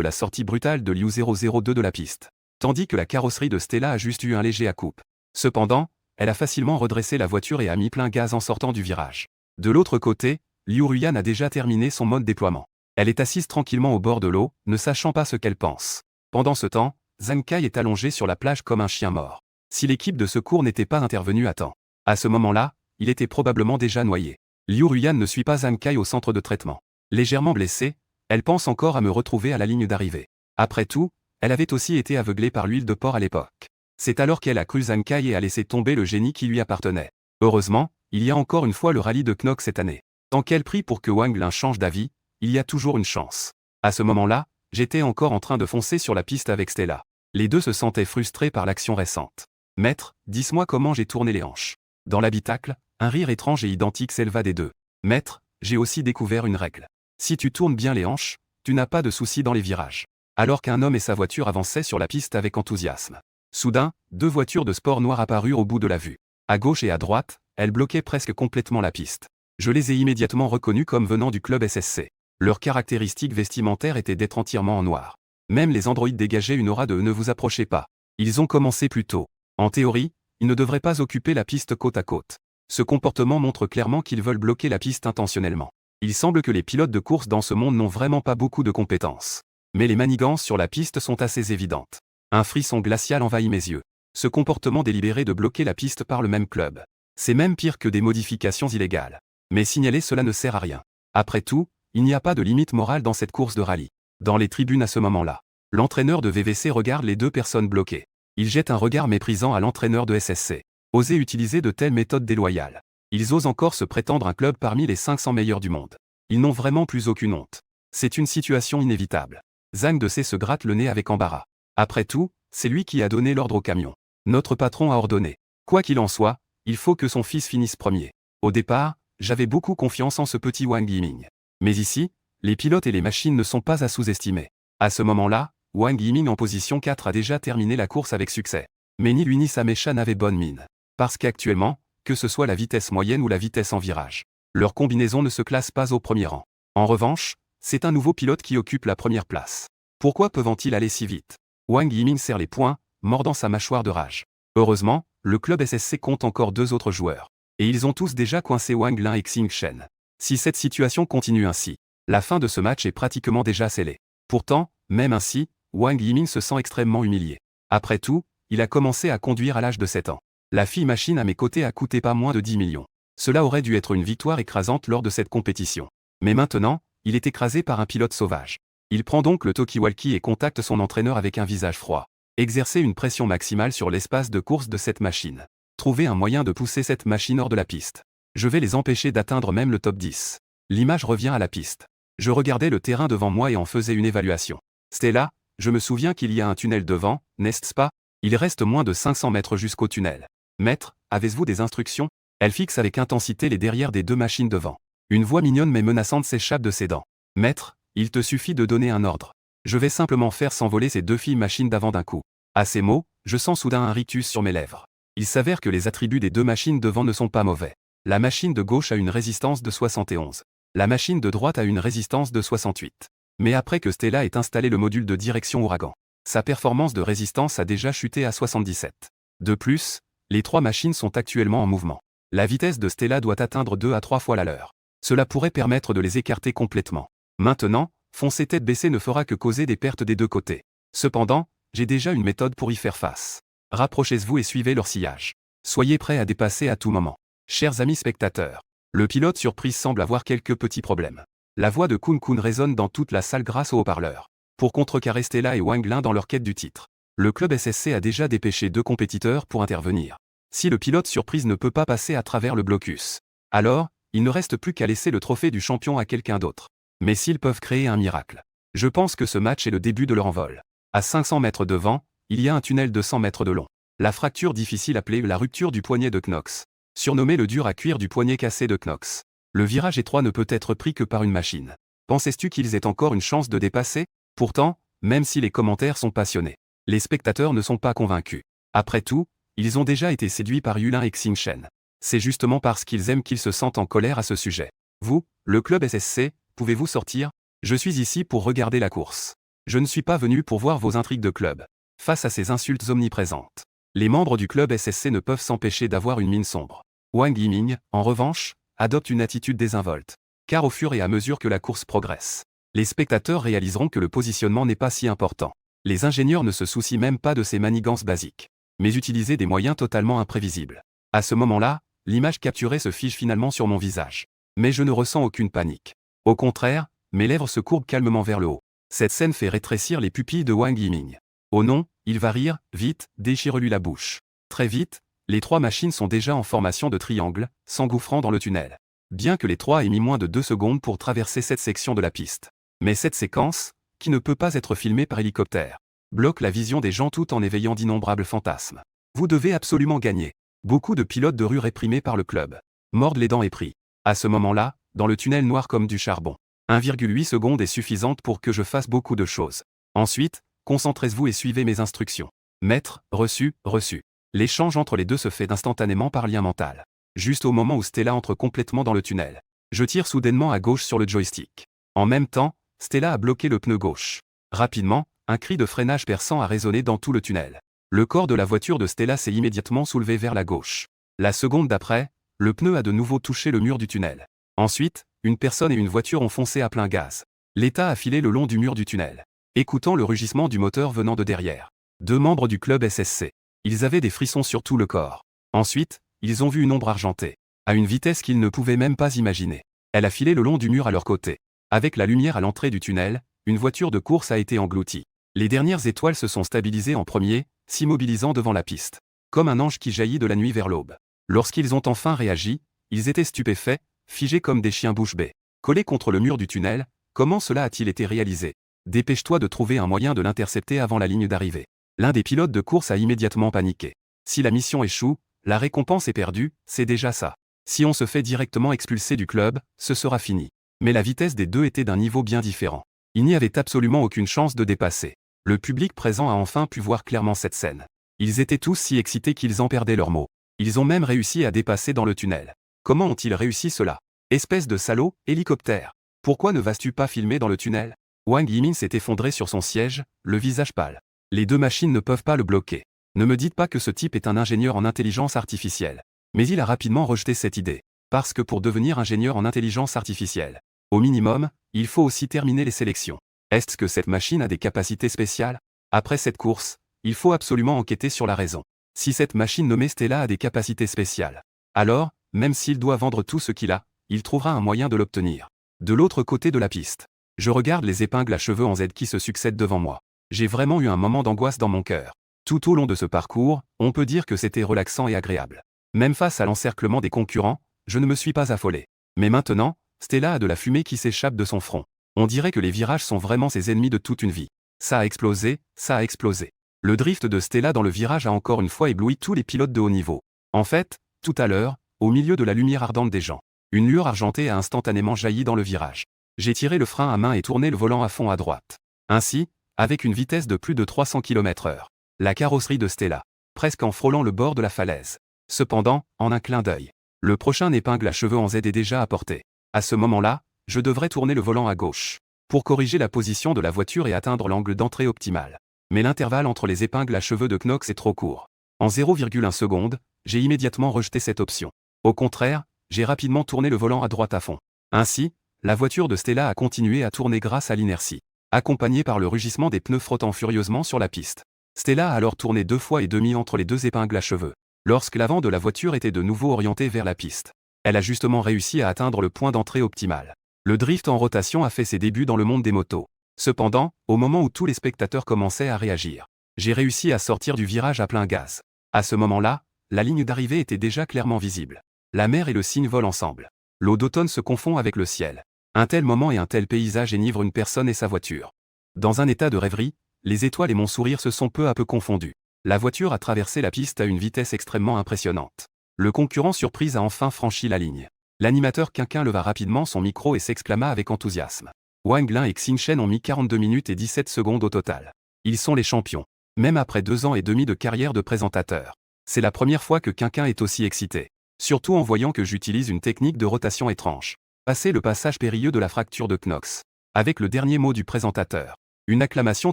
la sortie brutale de Liu 002 de la piste. Tandis que la carrosserie de Stella a juste eu un léger à-coupe. Cependant, elle a facilement redressé la voiture et a mis plein gaz en sortant du virage. De l'autre côté, Liu Ruyan a déjà terminé son mode déploiement. Elle est assise tranquillement au bord de l'eau, ne sachant pas ce qu'elle pense. Pendant ce temps, Zhang Kai est allongé sur la plage comme un chien mort. Si l'équipe de secours n'était pas intervenue à temps. À ce moment-là, il était probablement déjà noyé. Liu Ruyan ne suit pas Zhang Kai au centre de traitement. Légèrement blessée, elle pense encore à me retrouver à la ligne d'arrivée. Après tout, elle avait aussi été aveuglée par l'huile de porc à l'époque. C'est alors qu'elle a cru Zhang Kai et a laissé tomber le génie qui lui appartenait. Heureusement, il y a encore une fois le rallye de Knox cette année. Tant qu'elle prie pour que Wang Lin change d'avis, il y a toujours une chance. À ce moment-là, j'étais encore en train de foncer sur la piste avec Stella. Les deux se sentaient frustrés par l'action récente. Maître, dis-moi comment j'ai tourné les hanches. Dans l'habitacle, un rire étrange et identique s'éleva des deux. Maître, j'ai aussi découvert une règle. Si tu tournes bien les hanches, tu n'as pas de soucis dans les virages. Alors qu'un homme et sa voiture avançaient sur la piste avec enthousiasme. Soudain, deux voitures de sport noires apparurent au bout de la vue. À gauche et à droite, elles bloquaient presque complètement la piste. Je les ai immédiatement reconnus comme venant du club SSC. Leurs caractéristiques vestimentaires étaient d'être entièrement en noir. Même les androïdes dégageaient une aura de « ne vous approchez pas ». Ils ont commencé plus tôt. En théorie, ils ne devraient pas occuper la piste côte à côte. Ce comportement montre clairement qu'ils veulent bloquer la piste intentionnellement. Il semble que les pilotes de course dans ce monde n'ont vraiment pas beaucoup de compétences. Mais les manigances sur la piste sont assez évidentes. Un frisson glacial envahit mes yeux. Ce comportement délibéré de bloquer la piste par le même club. C'est même pire que des modifications illégales. Mais signaler cela ne sert à rien. Après tout, il n'y a pas de limite morale dans cette course de rallye. Dans les tribunes à ce moment-là, l'entraîneur de VVC regarde les deux personnes bloquées. Il jette un regard méprisant à l'entraîneur de SSC. Oser utiliser de telles méthodes déloyales. Ils osent encore se prétendre un club parmi les 500 meilleurs du monde. Ils n'ont vraiment plus aucune honte. C'est une situation inévitable. Zhang de C se gratte le nez avec embarras. Après tout, c'est lui qui a donné l'ordre au camion. Notre patron a ordonné. Quoi qu'il en soit, il faut que son fils finisse premier. Au départ, j'avais beaucoup confiance en ce petit Wang Yiming. Mais ici, les pilotes et les machines ne sont pas à sous-estimer. À ce moment-là, Wang Yiming en position 4 a déjà terminé la course avec succès. Mais ni lui ni sa mécha n'avaient bonne mine. Parce qu'actuellement, que ce soit la vitesse moyenne ou la vitesse en virage, leur combinaison ne se classe pas au premier rang. En revanche, c'est un nouveau pilote qui occupe la première place. Pourquoi peuvent-ils aller si vite? Wang Yiming serre les poings, mordant sa mâchoire de rage. Heureusement, le club SSC compte encore deux autres joueurs. Et ils ont tous déjà coincé Wang Lin et Xing Shen. Si cette situation continue ainsi, la fin de ce match est pratiquement déjà scellée. Pourtant, même ainsi, Wang Yiming se sent extrêmement humilié. Après tout, il a commencé à conduire à l'âge de 7 ans. La fille machine à mes côtés a coûté pas moins de 10 millions. Cela aurait dû être une victoire écrasante lors de cette compétition. Mais maintenant, il est écrasé par un pilote sauvage. Il prend donc le talkie-walkie et contacte son entraîneur avec un visage froid. Exercer une pression maximale sur l'espace de course de cette machine. Trouvez un moyen de pousser cette machine hors de la piste. Je vais les empêcher d'atteindre même le top 10. L'image revient à la piste. Je regardais le terrain devant moi et en faisais une évaluation. Stella, je me souviens qu'il y a un tunnel devant, n'est-ce pas? Il reste moins de 500 mètres jusqu'au tunnel. Maître, avez-vous des instructions? Elle fixe avec intensité les derrières des deux machines devant. Une voix mignonne mais menaçante s'échappe de ses dents. Maître, il te suffit de donner un ordre. Je vais simplement faire s'envoler ces deux filles machines d'avant d'un coup. À ces mots, je sens soudain un rictus sur mes lèvres. Il s'avère que les attributs des deux machines devant ne sont pas mauvais. La machine de gauche a une résistance de 71. La machine de droite a une résistance de 68. Mais après que Stella ait installé le module de direction ouragan, sa performance de résistance a déjà chuté à 77. De plus, les trois machines sont actuellement en mouvement. La vitesse de Stella doit atteindre 2 à 3 fois la leur. Cela pourrait permettre de les écarter complètement. Maintenant, foncer tête baissée ne fera que causer des pertes des deux côtés. Cependant, j'ai déjà une méthode pour y faire face. Rapprochez-vous et suivez leur sillage. Soyez prêts à dépasser à tout moment. Chers amis spectateurs, le pilote surprise semble avoir quelques petits problèmes. La voix de Kun Kun résonne dans toute la salle grâce au haut-parleur. Pour contrecarrer Stella et Wang Lin dans leur quête du titre, le club SSC a déjà dépêché 2 compétiteurs pour intervenir. Si le pilote surprise ne peut pas passer à travers le blocus, alors, il ne reste plus qu'à laisser le trophée du champion à quelqu'un d'autre. Mais s'ils peuvent créer un miracle, je pense que ce match est le début de leur envol. À 500 mètres devant, il y a un tunnel de 100 mètres de long. La fracture difficile appelée la rupture du poignet de Knox. Surnommé le dur à cuire du poignet cassé de Knox. Le virage étroit ne peut être pris que par une machine. Penses-tu qu'ils aient encore une chance de dépasser? Pourtant, même si les commentaires sont passionnés, les spectateurs ne sont pas convaincus. Après tout, ils ont déjà été séduits par Yulin et Xingchen. C'est justement parce qu'ils aiment qu'ils se sentent en colère à ce sujet. Vous, le club SSC, pouvez-vous sortir? Je suis ici pour regarder la course. Je ne suis pas venu pour voir vos intrigues de club. Face à ces insultes omniprésentes, les membres du club SSC ne peuvent s'empêcher d'avoir une mine sombre. Wang Yiming, en revanche, adopte une attitude désinvolte. Car au fur et à mesure que la course progresse, les spectateurs réaliseront que le positionnement n'est pas si important. Les ingénieurs ne se soucient même pas de ces manigances basiques, mais utilisent des moyens totalement imprévisibles. À ce moment-là, l'image capturée se fige finalement sur mon visage. Mais je ne ressens aucune panique. Au contraire, mes lèvres se courbent calmement vers le haut. Cette scène fait rétrécir les pupilles de Wang Yiming. Oh non, il va rire, vite, déchire-lui la bouche. Très vite, les trois machines sont déjà en formation de triangle, s'engouffrant dans le tunnel. Bien que les trois aient mis moins de 2 secondes pour traverser cette section de la piste. Mais cette séquence, qui ne peut pas être filmée par hélicoptère, bloque la vision des gens tout en éveillant d'innombrables fantasmes. Vous devez absolument gagner. Beaucoup de pilotes de rue réprimés par le club mordent les dents et prient. À ce moment-là, dans le tunnel noir comme du charbon, 1,8 secondes est suffisante pour que je fasse beaucoup de choses. Ensuite, concentrez-vous et suivez mes instructions. Maître, reçu, reçu. L'échange entre les deux se fait instantanément par lien mental. Juste au moment où Stella entre complètement dans le tunnel, je tire soudainement à gauche sur le joystick. En même temps, Stella a bloqué le pneu gauche. Rapidement, un cri de freinage perçant a résonné dans tout le tunnel. Le corps de la voiture de Stella s'est immédiatement soulevé vers la gauche. La seconde d'après, le pneu a de nouveau touché le mur du tunnel. Ensuite, une personne et une voiture ont foncé à plein gaz. L'État a filé le long du mur du tunnel, écoutant le rugissement du moteur venant de derrière. 2 membres du club SSC. Ils avaient des frissons sur tout le corps. Ensuite, ils ont vu une ombre argentée, à une vitesse qu'ils ne pouvaient même pas imaginer. Elle a filé le long du mur à leur côté. Avec la lumière à l'entrée du tunnel, une voiture de course a été engloutie. Les dernières étoiles se sont stabilisées en premier, s'immobilisant devant la piste. Comme un ange qui jaillit de la nuit vers l'aube. Lorsqu'ils ont enfin réagi, ils étaient stupéfaits, figés comme des chiens bouche bée. Collés contre le mur du tunnel, comment cela a-t-il été réalisé? Dépêche-toi de trouver un moyen de l'intercepter avant la ligne d'arrivée. L'un des pilotes de course a immédiatement paniqué. Si la mission échoue, la récompense est perdue, c'est déjà ça. Si on se fait directement expulser du club, ce sera fini. Mais la vitesse des deux était d'un niveau bien différent. Il n'y avait absolument aucune chance de dépasser. Le public présent a enfin pu voir clairement cette scène. Ils étaient tous si excités qu'ils en perdaient leurs mots. Ils ont même réussi à dépasser dans le tunnel. Comment ont-ils réussi cela? Espèce de salaud, hélicoptère. Pourquoi ne vas-tu pas filmer dans le tunnel? Wang Yiming s'est effondré sur son siège, le visage pâle. Les deux machines ne peuvent pas le bloquer. Ne me dites pas que ce type est un ingénieur en intelligence artificielle. Mais il a rapidement rejeté cette idée. Parce que pour devenir ingénieur en intelligence artificielle, au minimum, il faut aussi terminer les sélections. Est-ce que cette machine a des capacités spéciales? Après cette course, il faut absolument enquêter sur la raison. Si cette machine nommée Stella a des capacités spéciales, alors, même s'il doit vendre tout ce qu'il a, il trouvera un moyen de l'obtenir. De l'autre côté de la piste, je regarde les épingles à cheveux en Z qui se succèdent devant moi. J'ai vraiment eu un moment d'angoisse dans mon cœur. Tout au long de ce parcours, on peut dire que c'était relaxant et agréable. Même face à l'encerclement des concurrents, je ne me suis pas affolé. Mais maintenant, Stella a de la fumée qui s'échappe de son front. On dirait que les virages sont vraiment ses ennemis de toute une vie. Ça a explosé, ça a explosé. Le drift de Stella dans le virage a encore une fois ébloui tous les pilotes de haut niveau. En fait, tout à l'heure, au milieu de la lumière ardente des gens, une lueur argentée a instantanément jailli dans le virage. J'ai tiré le frein à main et tourné le volant à fond à droite. Ainsi, avec une vitesse de plus de 300 km/h, la carrosserie de Stella, presque en frôlant le bord de la falaise. Cependant, en un clin d'œil, le prochain épingle à cheveux en Z est déjà à portée. À ce moment-là, je devrais tourner le volant à gauche, pour corriger la position de la voiture et atteindre l'angle d'entrée optimal. Mais l'intervalle entre les épingles à cheveux de Knox est trop court. En 0,1 seconde, j'ai immédiatement rejeté cette option. Au contraire, j'ai rapidement tourné le volant à droite à fond. Ainsi, la voiture de Stella a continué à tourner grâce à l'inertie, accompagnée par le rugissement des pneus frottant furieusement sur la piste. Stella a alors tourné 2 fois et demi entre les deux épingles à cheveux, lorsque l'avant de la voiture était de nouveau orienté vers la piste. Elle a justement réussi à atteindre le point d'entrée optimal. Le drift en rotation a fait ses débuts dans le monde des motos. Cependant, au moment où tous les spectateurs commençaient à réagir, j'ai réussi à sortir du virage à plein gaz. À ce moment-là, la ligne d'arrivée était déjà clairement visible. La mer et le cygne volent ensemble. L'eau d'automne se confond avec le ciel. Un tel moment et un tel paysage enivrent une personne et sa voiture. Dans un état de rêverie, les étoiles et mon sourire se sont peu à peu confondus. La voiture a traversé la piste à une vitesse extrêmement impressionnante. Le concurrent surprise a enfin franchi la ligne. L'animateur Quinquin leva rapidement son micro et s'exclama avec enthousiasme. Wang Lin et Xingchen ont mis 42 minutes et 17 secondes au total. Ils sont les champions. Même après 2 ans et demi de carrière de présentateur. C'est la première fois que Quinquin est aussi excité. Surtout en voyant que j'utilise une technique de rotation étrange. Passé le passage périlleux de la fracture de Knox. Avec le dernier mot du présentateur. Une acclamation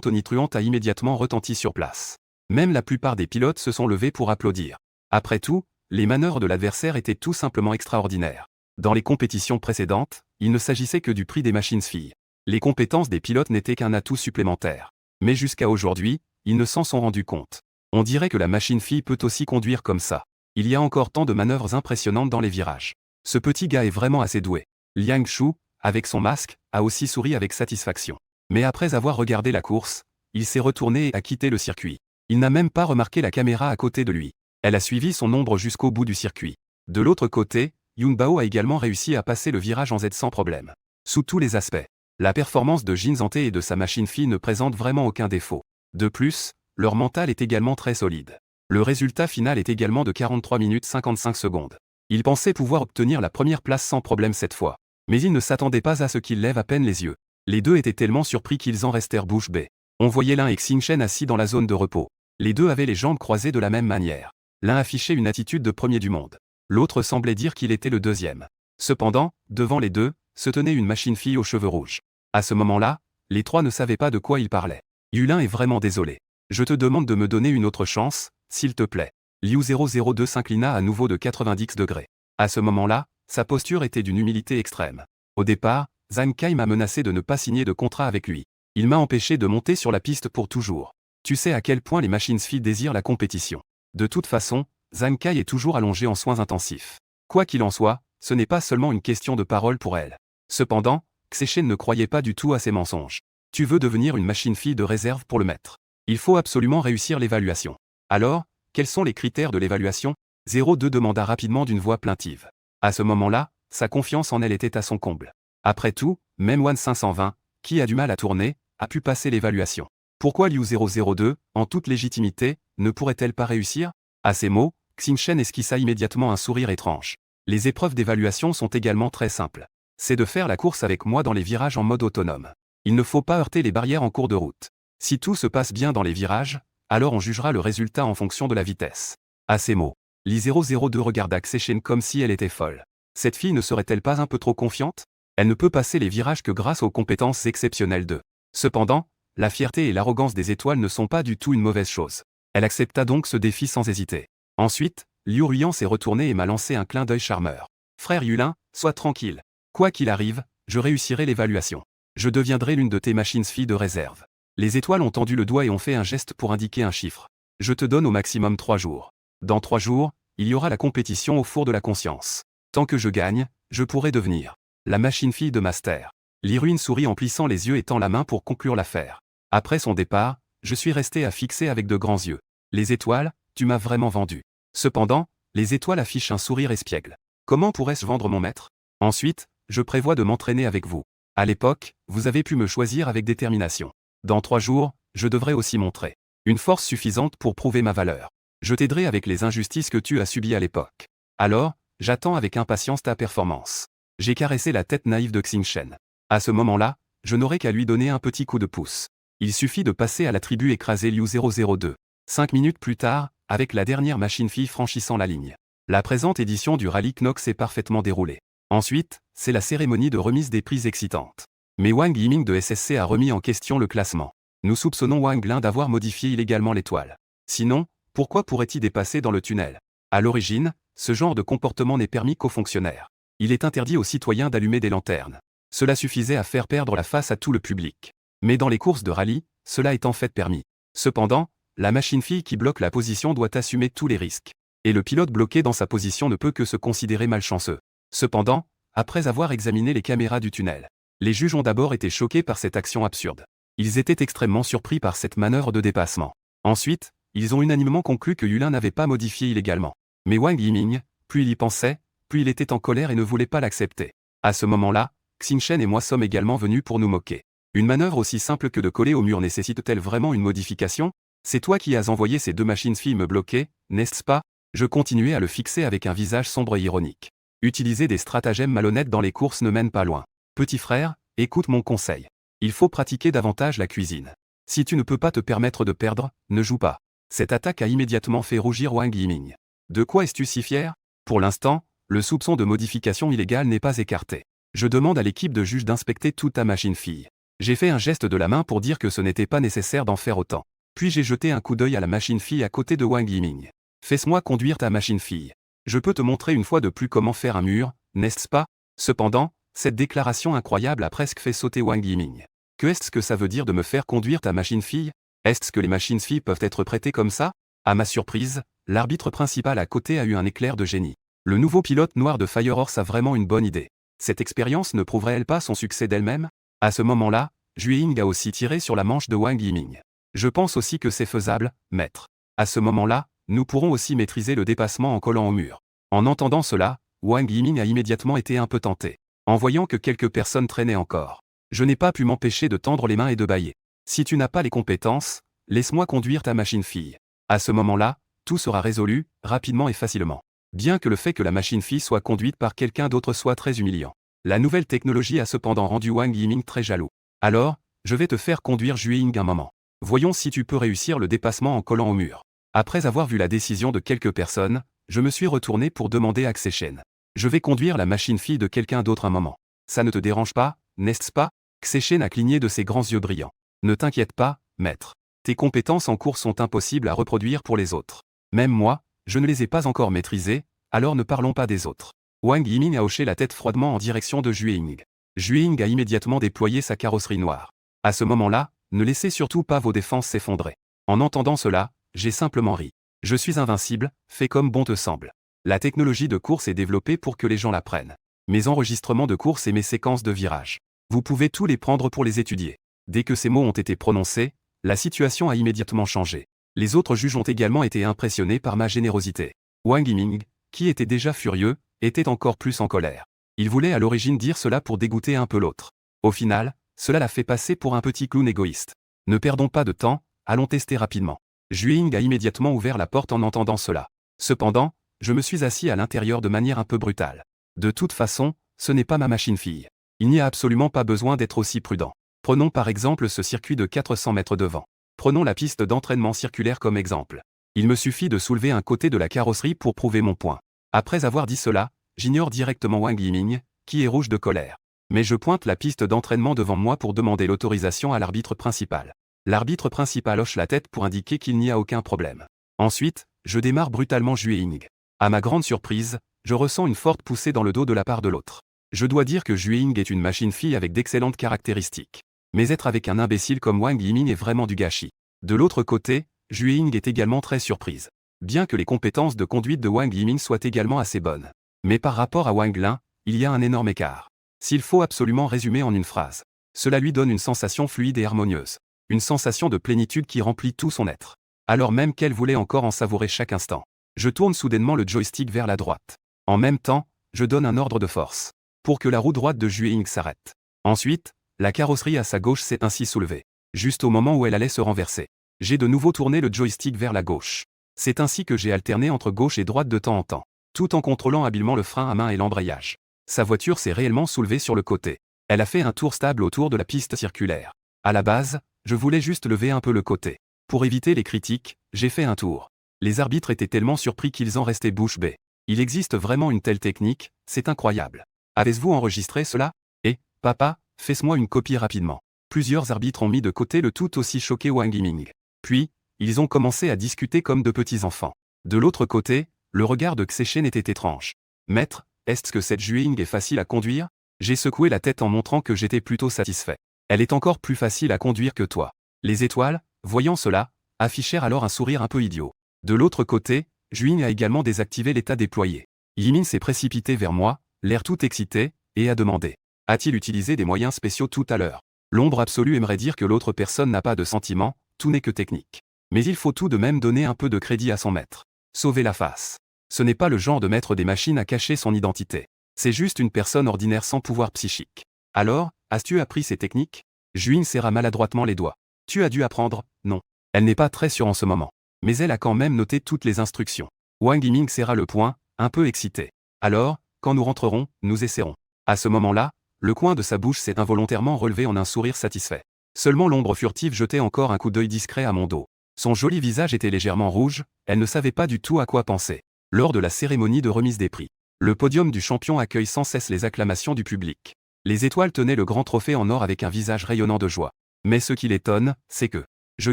tonitruante a immédiatement retenti sur place. Même la plupart des pilotes se sont levés pour applaudir. Après tout, les manœuvres de l'adversaire étaient tout simplement extraordinaires. Dans les compétitions précédentes, il ne s'agissait que du prix des machines filles. Les compétences des pilotes n'étaient qu'un atout supplémentaire. Mais jusqu'à aujourd'hui, ils ne s'en sont rendus compte. On dirait que la machine fille peut aussi conduire comme ça. Il y a encore tant de manœuvres impressionnantes dans les virages. Ce petit gars est vraiment assez doué. Liang Shu, avec son masque, a aussi souri avec satisfaction. Mais après avoir regardé la course, il s'est retourné et a quitté le circuit. Il n'a même pas remarqué la caméra à côté de lui. Elle a suivi son ombre jusqu'au bout du circuit. De l'autre côté, Yun Bao a également réussi à passer le virage en Z sans problème. Sous tous les aspects, la performance de Jin Zhangte et de sa machine fille ne présente vraiment aucun défaut. De plus, leur mental est également très solide. Le résultat final est également de 43 minutes 55 secondes. Ils pensaient pouvoir obtenir la première place sans problème cette fois. Mais ils ne s'attendaient pas à ce qu'ils lèvent à peine les yeux. Les deux étaient tellement surpris qu'ils en restèrent bouche bée. On voyait Lin et Xingchen assis dans la zone de repos. Les deux avaient les jambes croisées de la même manière. L'un affichait une attitude de premier du monde. L'autre semblait dire qu'il était le deuxième. Cependant, devant les deux, se tenait une machine fille aux cheveux rouges. À ce moment-là, les trois ne savaient pas de quoi ils parlaient. Yulin est vraiment désolé. Je te demande de me donner une autre chance, s'il te plaît. Liu 002 s'inclina à nouveau de 90 degrés. À ce moment-là, sa posture était d'une humilité extrême. Au départ, Zhang Kai m'a menacé de ne pas signer de contrat avec lui. Il m'a empêché de monter sur la piste pour toujours. Tu sais à quel point les machines filles désirent la compétition. De toute façon, Zhang Kai est toujours allongée en soins intensifs. Quoi qu'il en soit, ce n'est pas seulement une question de parole pour elle. Cependant, Xechen ne croyait pas du tout à ses mensonges. Tu veux devenir une machine fille de réserve pour le maître. Il faut absolument réussir l'évaluation. Alors, quels sont les critères de l'évaluation ? 02 demanda rapidement d'une voix plaintive. À ce moment-là, sa confiance en elle était à son comble. Après tout, même Wan 520, qui a du mal à tourner, a pu passer l'évaluation. Pourquoi Liu 002, en toute légitimité, ne pourrait-elle pas réussir ? À ces mots, Xingchen esquissa immédiatement un sourire étrange. Les épreuves d'évaluation sont également très simples. C'est de faire la course avec moi dans les virages en mode autonome. Il ne faut pas heurter les barrières en cours de route. Si tout se passe bien dans les virages, alors on jugera le résultat en fonction de la vitesse. À ces mots, Li 002 regarda Xechen comme si elle était folle. Cette fille ne serait-elle pas un peu trop confiante ? Elle ne peut passer les virages que grâce aux compétences exceptionnelles d'eux. Cependant, la fierté et l'arrogance des étoiles ne sont pas du tout une mauvaise chose. Elle accepta donc ce défi sans hésiter. Ensuite, Liu Ruyan s'est retourné et m'a lancé un clin d'œil charmeur. Frère Yulin, sois tranquille. Quoi qu'il arrive, je réussirai l'évaluation. Je deviendrai l'une de tes machines filles de réserve. Les étoiles ont tendu le doigt et ont fait un geste pour indiquer un chiffre. Je te donne au maximum 3 jours. Dans 3 jours, il y aura la compétition au four de la conscience. Tant que je gagne, je pourrai devenir la machine fille de Master. Li Ruin sourit en plissant les yeux et tend la main pour conclure l'affaire. Après son départ, je suis resté à fixer avec de grands yeux. Les étoiles, tu m'as vraiment vendu. Cependant, les étoiles affichent un sourire espiègle. Comment pourrais-je vendre mon maître? Ensuite, je prévois de m'entraîner avec vous. À l'époque, vous avez pu me choisir avec détermination. Dans 3 jours, je devrais aussi montrer une force suffisante pour prouver ma valeur. Je t'aiderai avec les injustices que tu as subies à l'époque. Alors, j'attends avec impatience ta performance. J'ai caressé la tête naïve de Xingchen. À ce moment-là, je n'aurais qu'à lui donner un petit coup de pouce. Il suffit de passer à la tribu écrasée Liu 002. 5 minutes plus tard, avec la dernière machine-fille franchissant la ligne. La présente édition du rallye Knox est parfaitement déroulée. Ensuite, c'est la cérémonie de remise des prix excitante. Mais Wang Yiming de SSC a remis en question le classement. Nous soupçonnons Wang Lin d'avoir modifié illégalement l'étoile. Sinon, pourquoi pourrait-il dépasser dans le tunnel? À l'origine, ce genre de comportement n'est permis qu'aux fonctionnaires. Il est interdit aux citoyens d'allumer des lanternes. Cela suffisait à faire perdre la face à tout le public. Mais dans les courses de rallye, cela est en fait permis. Cependant, la machine-fille qui bloque la position doit assumer tous les risques. Et le pilote bloqué dans sa position ne peut que se considérer malchanceux. Cependant, après avoir examiné les caméras du tunnel, les juges ont d'abord été choqués par cette action absurde. Ils étaient extrêmement surpris par cette manœuvre de dépassement. Ensuite, ils ont unanimement conclu que Yulin n'avait pas modifié illégalement. Mais Wang Yiming, plus il y pensait, plus il était en colère et ne voulait pas l'accepter. À ce moment-là, Xingchen et moi sommes également venus pour nous moquer. Une manœuvre aussi simple que de coller au mur nécessite-t-elle vraiment une modification? C'est toi qui as envoyé ces 2 machines-filles me bloquer, n'est-ce pas? Je continuais à le fixer avec un visage sombre et ironique. Utiliser des stratagèmes malhonnêtes dans les courses ne mène pas loin. Petit frère, écoute mon conseil. Il faut pratiquer davantage la cuisine. Si tu ne peux pas te permettre de perdre, ne joue pas. Cette attaque a immédiatement fait rougir Wang Yiming. De quoi es-tu si fier? Pour l'instant, le soupçon de modification illégale n'est pas écarté. Je demande à l'équipe de juges d'inspecter toute ta machine-fille. J'ai fait un geste de la main pour dire que ce n'était pas nécessaire d'en faire autant. Puis j'ai jeté un coup d'œil à la machine-fille à côté de Wang Yiming. Fais-moi conduire ta machine-fille. Je peux te montrer une fois de plus comment faire un mur, n'est-ce pas? Cependant, cette déclaration incroyable a presque fait sauter Wang Yiming. Qu'est-ce que ça veut dire de me faire conduire ta machine-fille? Est-ce que les machines-filles peuvent être prêtées comme ça? À ma surprise, l'arbitre principal à côté a eu un éclair de génie. Le nouveau pilote noir de Fire Horse a vraiment une bonne idée. Cette expérience ne prouverait-elle pas son succès d'elle-même? À ce moment-là, Jueying a aussi tiré sur la manche de Wang Yiming. Je pense aussi que c'est faisable, maître. À ce moment-là, nous pourrons aussi maîtriser le dépassement en collant au mur. En entendant cela, Wang Yiming a immédiatement été un peu tenté. En voyant que quelques personnes traînaient encore. Je n'ai pas pu m'empêcher de tendre les mains et de bâiller. Si tu n'as pas les compétences, laisse-moi conduire ta machine-fille. À ce moment-là, tout sera résolu, rapidement et facilement. Bien que le fait que la machine-fille soit conduite par quelqu'un d'autre soit très humiliant. La nouvelle technologie a cependant rendu Wang Yiming très jaloux. Alors, je vais te faire conduire Jueying un moment. Voyons si tu peux réussir le dépassement en collant au mur. Après avoir vu la décision de quelques personnes, je me suis retourné pour demander à Xechen. Je vais conduire la machine-fille de quelqu'un d'autre un moment. Ça ne te dérange pas, n'est-ce pas? Xechen a cligné de ses grands yeux brillants. Ne t'inquiète pas, maître. Tes compétences en cours sont impossibles à reproduire pour les autres. Même moi, je ne les ai pas encore maîtrisées, alors ne parlons pas des autres. Wang Yiming a hoché la tête froidement en direction de Jueying. Jueying a immédiatement déployé sa carrosserie noire. À ce moment-là, ne laissez surtout pas vos défenses s'effondrer. En entendant cela, j'ai simplement ri. Je suis invincible, fais comme bon te semble. La technologie de course est développée pour que les gens la prennent. Mes enregistrements de course et mes séquences de virage. Vous pouvez tous les prendre pour les étudier. Dès que ces mots ont été prononcés, la situation a immédiatement changé. Les autres juges ont également été impressionnés par ma générosité. Wang Yiming, qui était déjà furieux, était encore plus en colère. Il voulait à l'origine dire cela pour dégoûter un peu l'autre. Au final, cela l'a fait passer pour un petit clown égoïste. Ne perdons pas de temps, allons tester rapidement. Jueying a immédiatement ouvert la porte en entendant cela. Cependant, je me suis assis à l'intérieur de manière un peu brutale. De toute façon, ce n'est pas ma machine-fille. Il n'y a absolument pas besoin d'être aussi prudent. Prenons par exemple ce circuit de 400 mètres devant. Prenons la piste d'entraînement circulaire comme exemple. Il me suffit de soulever un côté de la carrosserie pour prouver mon point. Après avoir dit cela, j'ignore directement Wang Yiming, qui est rouge de colère. Mais je pointe la piste d'entraînement devant moi pour demander l'autorisation à l'arbitre principal. L'arbitre principal hoche la tête pour indiquer qu'il n'y a aucun problème. Ensuite, je démarre brutalement Jueying. À ma grande surprise, je ressens une forte poussée dans le dos de la part de l'autre. Je dois dire que Jueying est une machine-fille avec d'excellentes caractéristiques. Mais être avec un imbécile comme Wang Yiming est vraiment du gâchis. De l'autre côté, Jueying est également très surprise. Bien que les compétences de conduite de Wang Yiming soient également assez bonnes. Mais par rapport à Wang Lin, il y a un énorme écart. S'il faut absolument résumer en une phrase, cela lui donne une sensation fluide et harmonieuse. Une sensation de plénitude qui remplit tout son être. alors même qu'elle voulait encore en savourer chaque instant. Je tourne soudainement le joystick vers la droite. En même temps, je donne un ordre de force pour que la roue droite de Juing s'arrête. Ensuite, la carrosserie à sa gauche s'est ainsi soulevée, juste au moment où elle allait se renverser. J'ai de nouveau tourné le joystick vers la gauche. C'est ainsi que j'ai alterné entre gauche et droite de temps en temps, tout en contrôlant habilement le frein à main et l'embrayage. Sa voiture s'est réellement soulevée sur le côté. Elle a fait un tour stable autour de la piste circulaire. À la base, je voulais juste lever un peu le côté. Pour éviter les critiques, j'ai fait un tour. Les arbitres étaient tellement surpris qu'ils en restaient bouche bée. Il existe vraiment une telle technique, c'est incroyable. Avez-vous enregistré cela? Eh, papa, fais-moi une copie rapidement. Plusieurs arbitres ont mis de côté le tout aussi choqué Wang Yiming. Puis, ils ont commencé à discuter comme de petits enfants. De l'autre côté, le regard de Xechen était étrange. Maître, est-ce que cette Juing est facile à conduire? J'ai secoué la tête en montrant que j'étais plutôt satisfait. Elle est encore plus facile à conduire que toi. Les étoiles, voyant cela, affichèrent alors un sourire un peu idiot. De l'autre côté, Juing a également désactivé l'état déployé. Yimin s'est précipité vers moi, l'air tout excité, et a demandé. A-t-il utilisé des moyens spéciaux tout à l'heure? L'ombre absolue aimerait dire que l'autre personne n'a pas de sentiment, tout n'est que technique. Mais il faut tout de même donner un peu de crédit à son maître. Sauver la face. Ce n'est pas le genre de maître des machines à cacher son identité. C'est juste une personne ordinaire sans pouvoir psychique. Alors, as-tu appris ces techniques? Juing serra maladroitement les doigts. Tu as dû apprendre, non. Elle n'est pas très sûre en ce moment. Mais elle a quand même noté toutes les instructions. Wang Yiming serra le poing, un peu excité. Alors, quand nous rentrerons, nous essaierons. À ce moment-là, le coin de sa bouche s'est involontairement relevé en un sourire satisfait. Seulement l'ombre furtive jetait encore un coup d'œil discret à mon dos. Son joli visage était légèrement rouge, elle ne savait pas du tout à quoi penser. Lors de la cérémonie de remise des prix, le podium du champion accueille sans cesse les acclamations du public. Les étoiles tenaient le grand trophée en or avec un visage rayonnant de joie. Mais ce qui l'étonne, c'est que je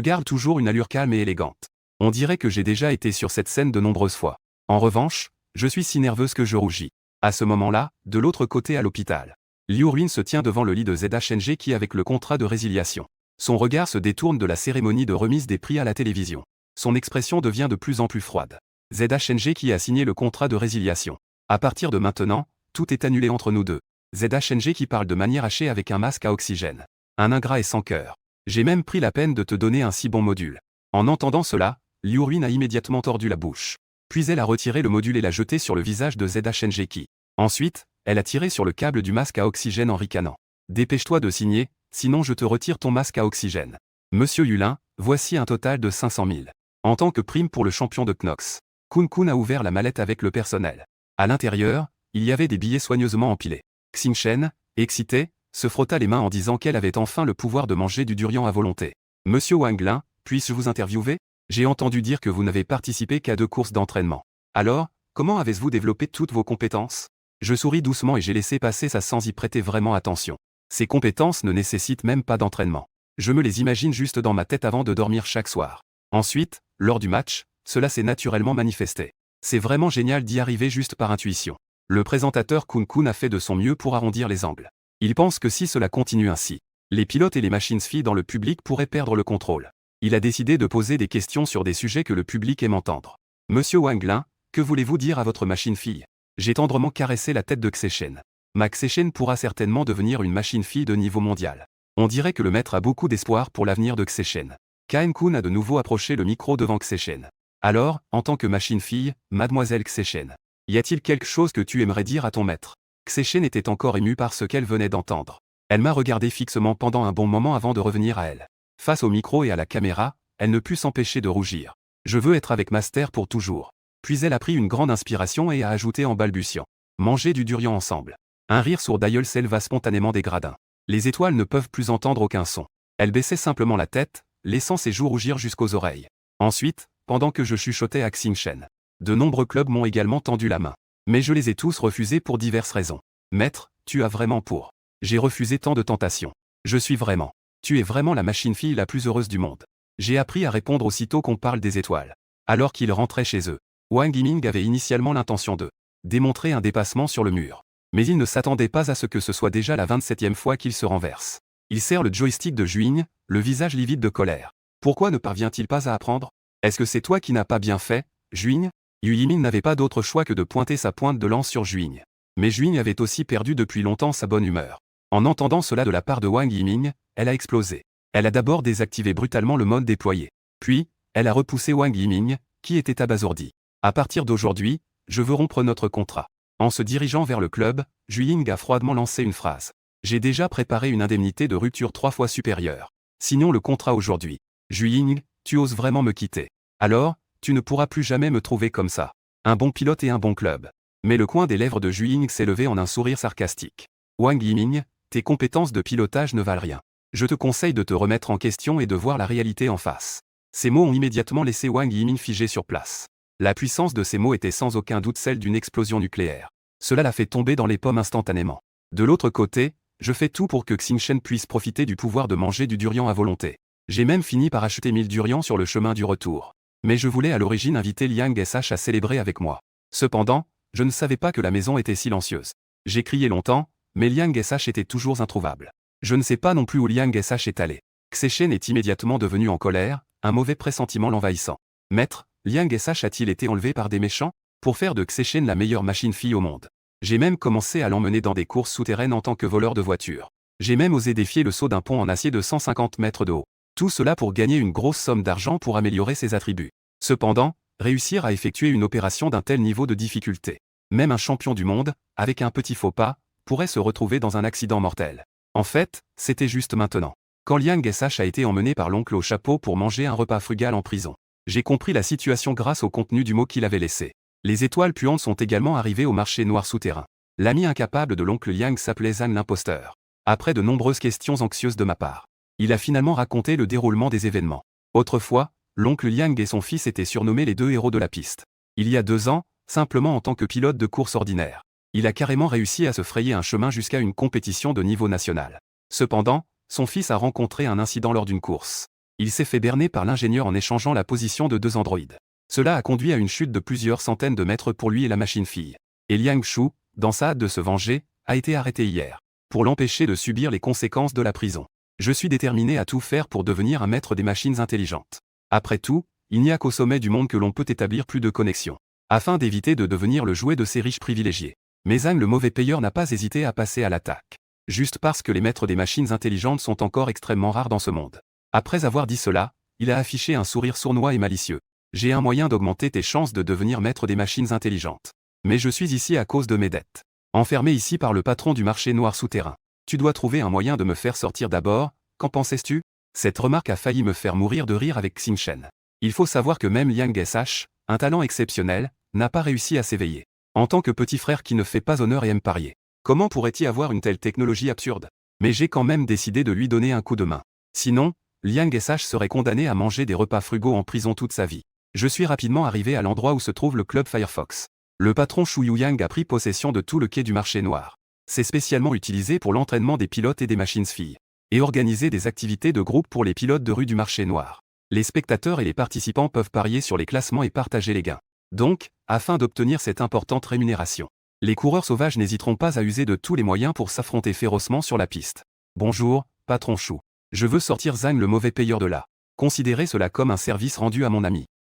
garde toujours une allure calme et élégante. On dirait que j'ai déjà été sur cette scène de nombreuses fois. En revanche, je suis si nerveuse que je rougis. À ce moment-là, de l'autre côté à l'hôpital, Liu Ruin se tient devant le lit de Zeda Shenji qui avec le contrat de résiliation. Son regard se détourne de la cérémonie de remise des prix à la télévision. Son expression devient de plus en plus froide. Zeda Shenji qui a signé le contrat de résiliation. À partir de maintenant, tout est annulé entre nous deux. Zeda Shenji qui parle de manière hachée avec un masque à oxygène. Un ingrat et sans cœur. J'ai même pris la peine de te donner un si bon module. En entendant cela, Liu Ruin a immédiatement tordu la bouche. Puis elle a retiré le module et l'a jeté sur le visage de Zeda Shenji qui. Ensuite, elle a tiré sur le câble du masque à oxygène en ricanant. Dépêche-toi de signer, sinon je te retire ton masque à oxygène. Monsieur Yulin, voici un total de 500 000. En tant que prime pour le champion de Knox. Kun a ouvert la mallette avec le personnel. À l'intérieur, il y avait des billets soigneusement empilés. Xingchen, excitée, se frotta les mains en disant qu'elle avait enfin le pouvoir de manger du durian à volonté. Monsieur Wang Lin, puis-je vous interviewer? J'ai entendu dire que vous n'avez participé qu'à 2 courses d'entraînement. Alors, comment avez-vous développé toutes vos compétences? Je souris doucement et j'ai laissé passer ça sans y prêter vraiment attention. Ces compétences ne nécessitent même pas d'entraînement. Je me les imagine juste dans ma tête avant de dormir chaque soir. Ensuite, lors du match, cela s'est naturellement manifesté. C'est vraiment génial d'y arriver juste par intuition. Le présentateur Kun a fait de son mieux pour arrondir les angles. Il pense que si cela continue ainsi, les pilotes et les machines SFI dans le public pourraient perdre le contrôle. Il a décidé de poser des questions sur des sujets que le public aime entendre. Monsieur Wang Lin, que voulez-vous dire à votre machine fille? J'ai tendrement caressé la tête de Xechen. Ma Xechen pourra certainement devenir une machine fille de niveau mondial. On dirait que le maître a beaucoup d'espoir pour l'avenir de Xechen. Kaen-kun a de nouveau approché le micro devant Xechen. Alors, en tant que machine fille, mademoiselle Xechen, y a-t-il quelque chose que tu aimerais dire à ton maître? Xechen était encore émue par ce qu'elle venait d'entendre. Elle m'a regardé fixement pendant un bon moment avant de revenir à elle. Face au micro et à la caméra, elle ne put s'empêcher de rougir. Je veux être avec Master pour toujours. Puis elle a pris une grande inspiration et a ajouté en balbutiant. Manger du durian ensemble. Un rire sourd d'aïeul s'éleva spontanément des gradins. Les étoiles ne peuvent plus entendre aucun son. Elle baissait simplement la tête, laissant ses joues rougir jusqu'aux oreilles. Ensuite, pendant que je chuchotais à Xingchen, de nombreux clubs m'ont également tendu la main. Mais je les ai tous refusés pour diverses raisons. Maître, tu as vraiment pour. J'ai refusé tant de tentations. Je suis vraiment. Tu es vraiment la machine fille la plus heureuse du monde. J'ai appris à répondre aussitôt qu'on parle des étoiles. Alors qu'ils rentraient chez eux, Wang Yiming avait initialement l'intention de démontrer un dépassement sur le mur. Mais il ne s'attendait pas à ce que ce soit déjà la 27e fois qu'il se renverse. Il serre le joystick de Juing, le visage livide de colère. Pourquoi ne parvient-il pas à apprendre? Est-ce que c'est toi qui n'as pas bien fait, Juing? Yu Yiming n'avait pas d'autre choix que de pointer sa pointe de lance sur Juing. Mais Juing avait aussi perdu depuis longtemps sa bonne humeur. En entendant cela de la part de Wang Yiming, elle a explosé. Elle a d'abord désactivé brutalement le mode déployé. Puis, Elle a repoussé Wang Yiming, qui était abasourdi. À partir d'aujourd'hui, je veux rompre notre contrat. En se dirigeant vers le club, Zhu Ying a froidement lancé une phrase. J'ai déjà préparé une indemnité de rupture 3 fois supérieure. Signons le contrat aujourd'hui. Zhu Ying, tu oses vraiment me quitter. Alors, tu ne pourras plus jamais me trouver comme ça. Un bon pilote et un bon club. Mais le coin des lèvres de Zhu Ying s'est levé en un sourire sarcastique. Wang Yiming, tes compétences de pilotage ne valent rien. Je te conseille de te remettre en question et de voir la réalité en face. Ces mots ont immédiatement laissé Wang Yiming figé sur place. La puissance de ces mots était sans aucun doute celle d'une explosion nucléaire. Cela l'a fait tomber dans les pommes instantanément. De l'autre côté, je fais tout pour que Xingchen puisse profiter du pouvoir de manger du durian à volonté. J'ai même fini par acheter 1000 durians sur le chemin du retour. Mais je voulais à l'origine inviter Liang SH à célébrer avec moi. Cependant, je ne savais pas que la maison était silencieuse. J'ai crié longtemps, mais Liang SH était toujours introuvable. Je ne sais pas non plus où Liang SH est allé. Xingchen est immédiatement devenu en colère, un mauvais pressentiment l'envahissant. Maître, Liang SH a-t-il été enlevé par des méchants? Pour faire de Xingchen la meilleure machine-fille au monde. J'ai même commencé à l'emmener dans des courses souterraines en tant que voleur de voitures. J'ai même osé défier le saut d'un pont en acier de 150 mètres de haut. Tout cela pour gagner une grosse somme d'argent pour améliorer ses attributs. Cependant, réussir à effectuer une opération d'un tel niveau de difficulté. Même un champion du monde, avec un petit faux pas, pourrait se retrouver dans un accident mortel. En fait, c'était juste maintenant. Quand Liang SH a été emmené par l'oncle au chapeau pour manger un repas frugal en prison. J'ai compris la situation grâce au contenu du mot qu'il avait laissé. Les étoiles puantes sont également arrivées au marché noir souterrain. L'ami incapable de l'oncle Liang s'appelait Zhang l'imposteur. Après de nombreuses questions anxieuses de ma part, il a finalement raconté le déroulement des événements. Autrefois, l'oncle Liang et son fils étaient surnommés les deux héros de la piste. Il y a 2 ans, simplement en tant que pilote de course ordinaire. Il a carrément réussi à se frayer un chemin jusqu'à une compétition de niveau national. Cependant, son fils a rencontré un incident lors d'une course. Il s'est fait berner par l'ingénieur en échangeant la position de 2 androïdes. Cela a conduit à une chute de plusieurs centaines de mètres pour lui et la machine-fille. Et Liang Shu, dans sa hâte de se venger, a été arrêté hier. Pour l'empêcher de subir les conséquences de la prison. Je suis déterminé à tout faire pour devenir un maître des machines intelligentes. Après tout, il n'y a qu'au sommet du monde que l'on peut établir plus de connexions. Afin d'éviter de devenir le jouet de ces riches privilégiés. Mais Zhang le mauvais payeur n'a pas hésité à passer à l'attaque. Juste parce que les maîtres des machines intelligentes sont encore extrêmement rares dans ce monde. Après avoir dit cela, il a affiché un sourire sournois et malicieux. J'ai un moyen d'augmenter tes chances de devenir maître des machines intelligentes. Mais je suis ici à cause de mes dettes. Enfermé ici par le patron du marché noir souterrain. Tu dois trouver un moyen de me faire sortir d'abord, qu'en pensais-tu? Cette remarque a failli me faire mourir de rire avec Xingchen. Il faut savoir que même Liang SH, un talent exceptionnel, n'a pas réussi à s'éveiller. En tant que petit frère qui ne fait pas honneur et aime parier. Comment pourrait-il avoir une telle technologie absurde? Mais j'ai quand même décidé de lui donner un coup de main. Sinon, Liang SH serait condamné à manger des repas frugaux en prison toute sa vie. Je suis rapidement arrivé à l'endroit où se trouve le club Firefox. Le patron Shu Youyang a pris possession de tout le quai du marché noir. C'est spécialement utilisé pour l'entraînement des pilotes et des machines-filles. Et organiser des activités de groupe pour les pilotes de rue du marché noir. Les spectateurs et les participants peuvent parier sur les classements et partager les gains. Donc, afin d'obtenir cette importante rémunération, les coureurs sauvages n'hésiteront pas à user de tous les moyens pour s'affronter férocement sur la piste. Bonjour, patron Shu. Je veux sortir Zhang le mauvais payeur de là. Considérez cela comme un service rendu à mon ami.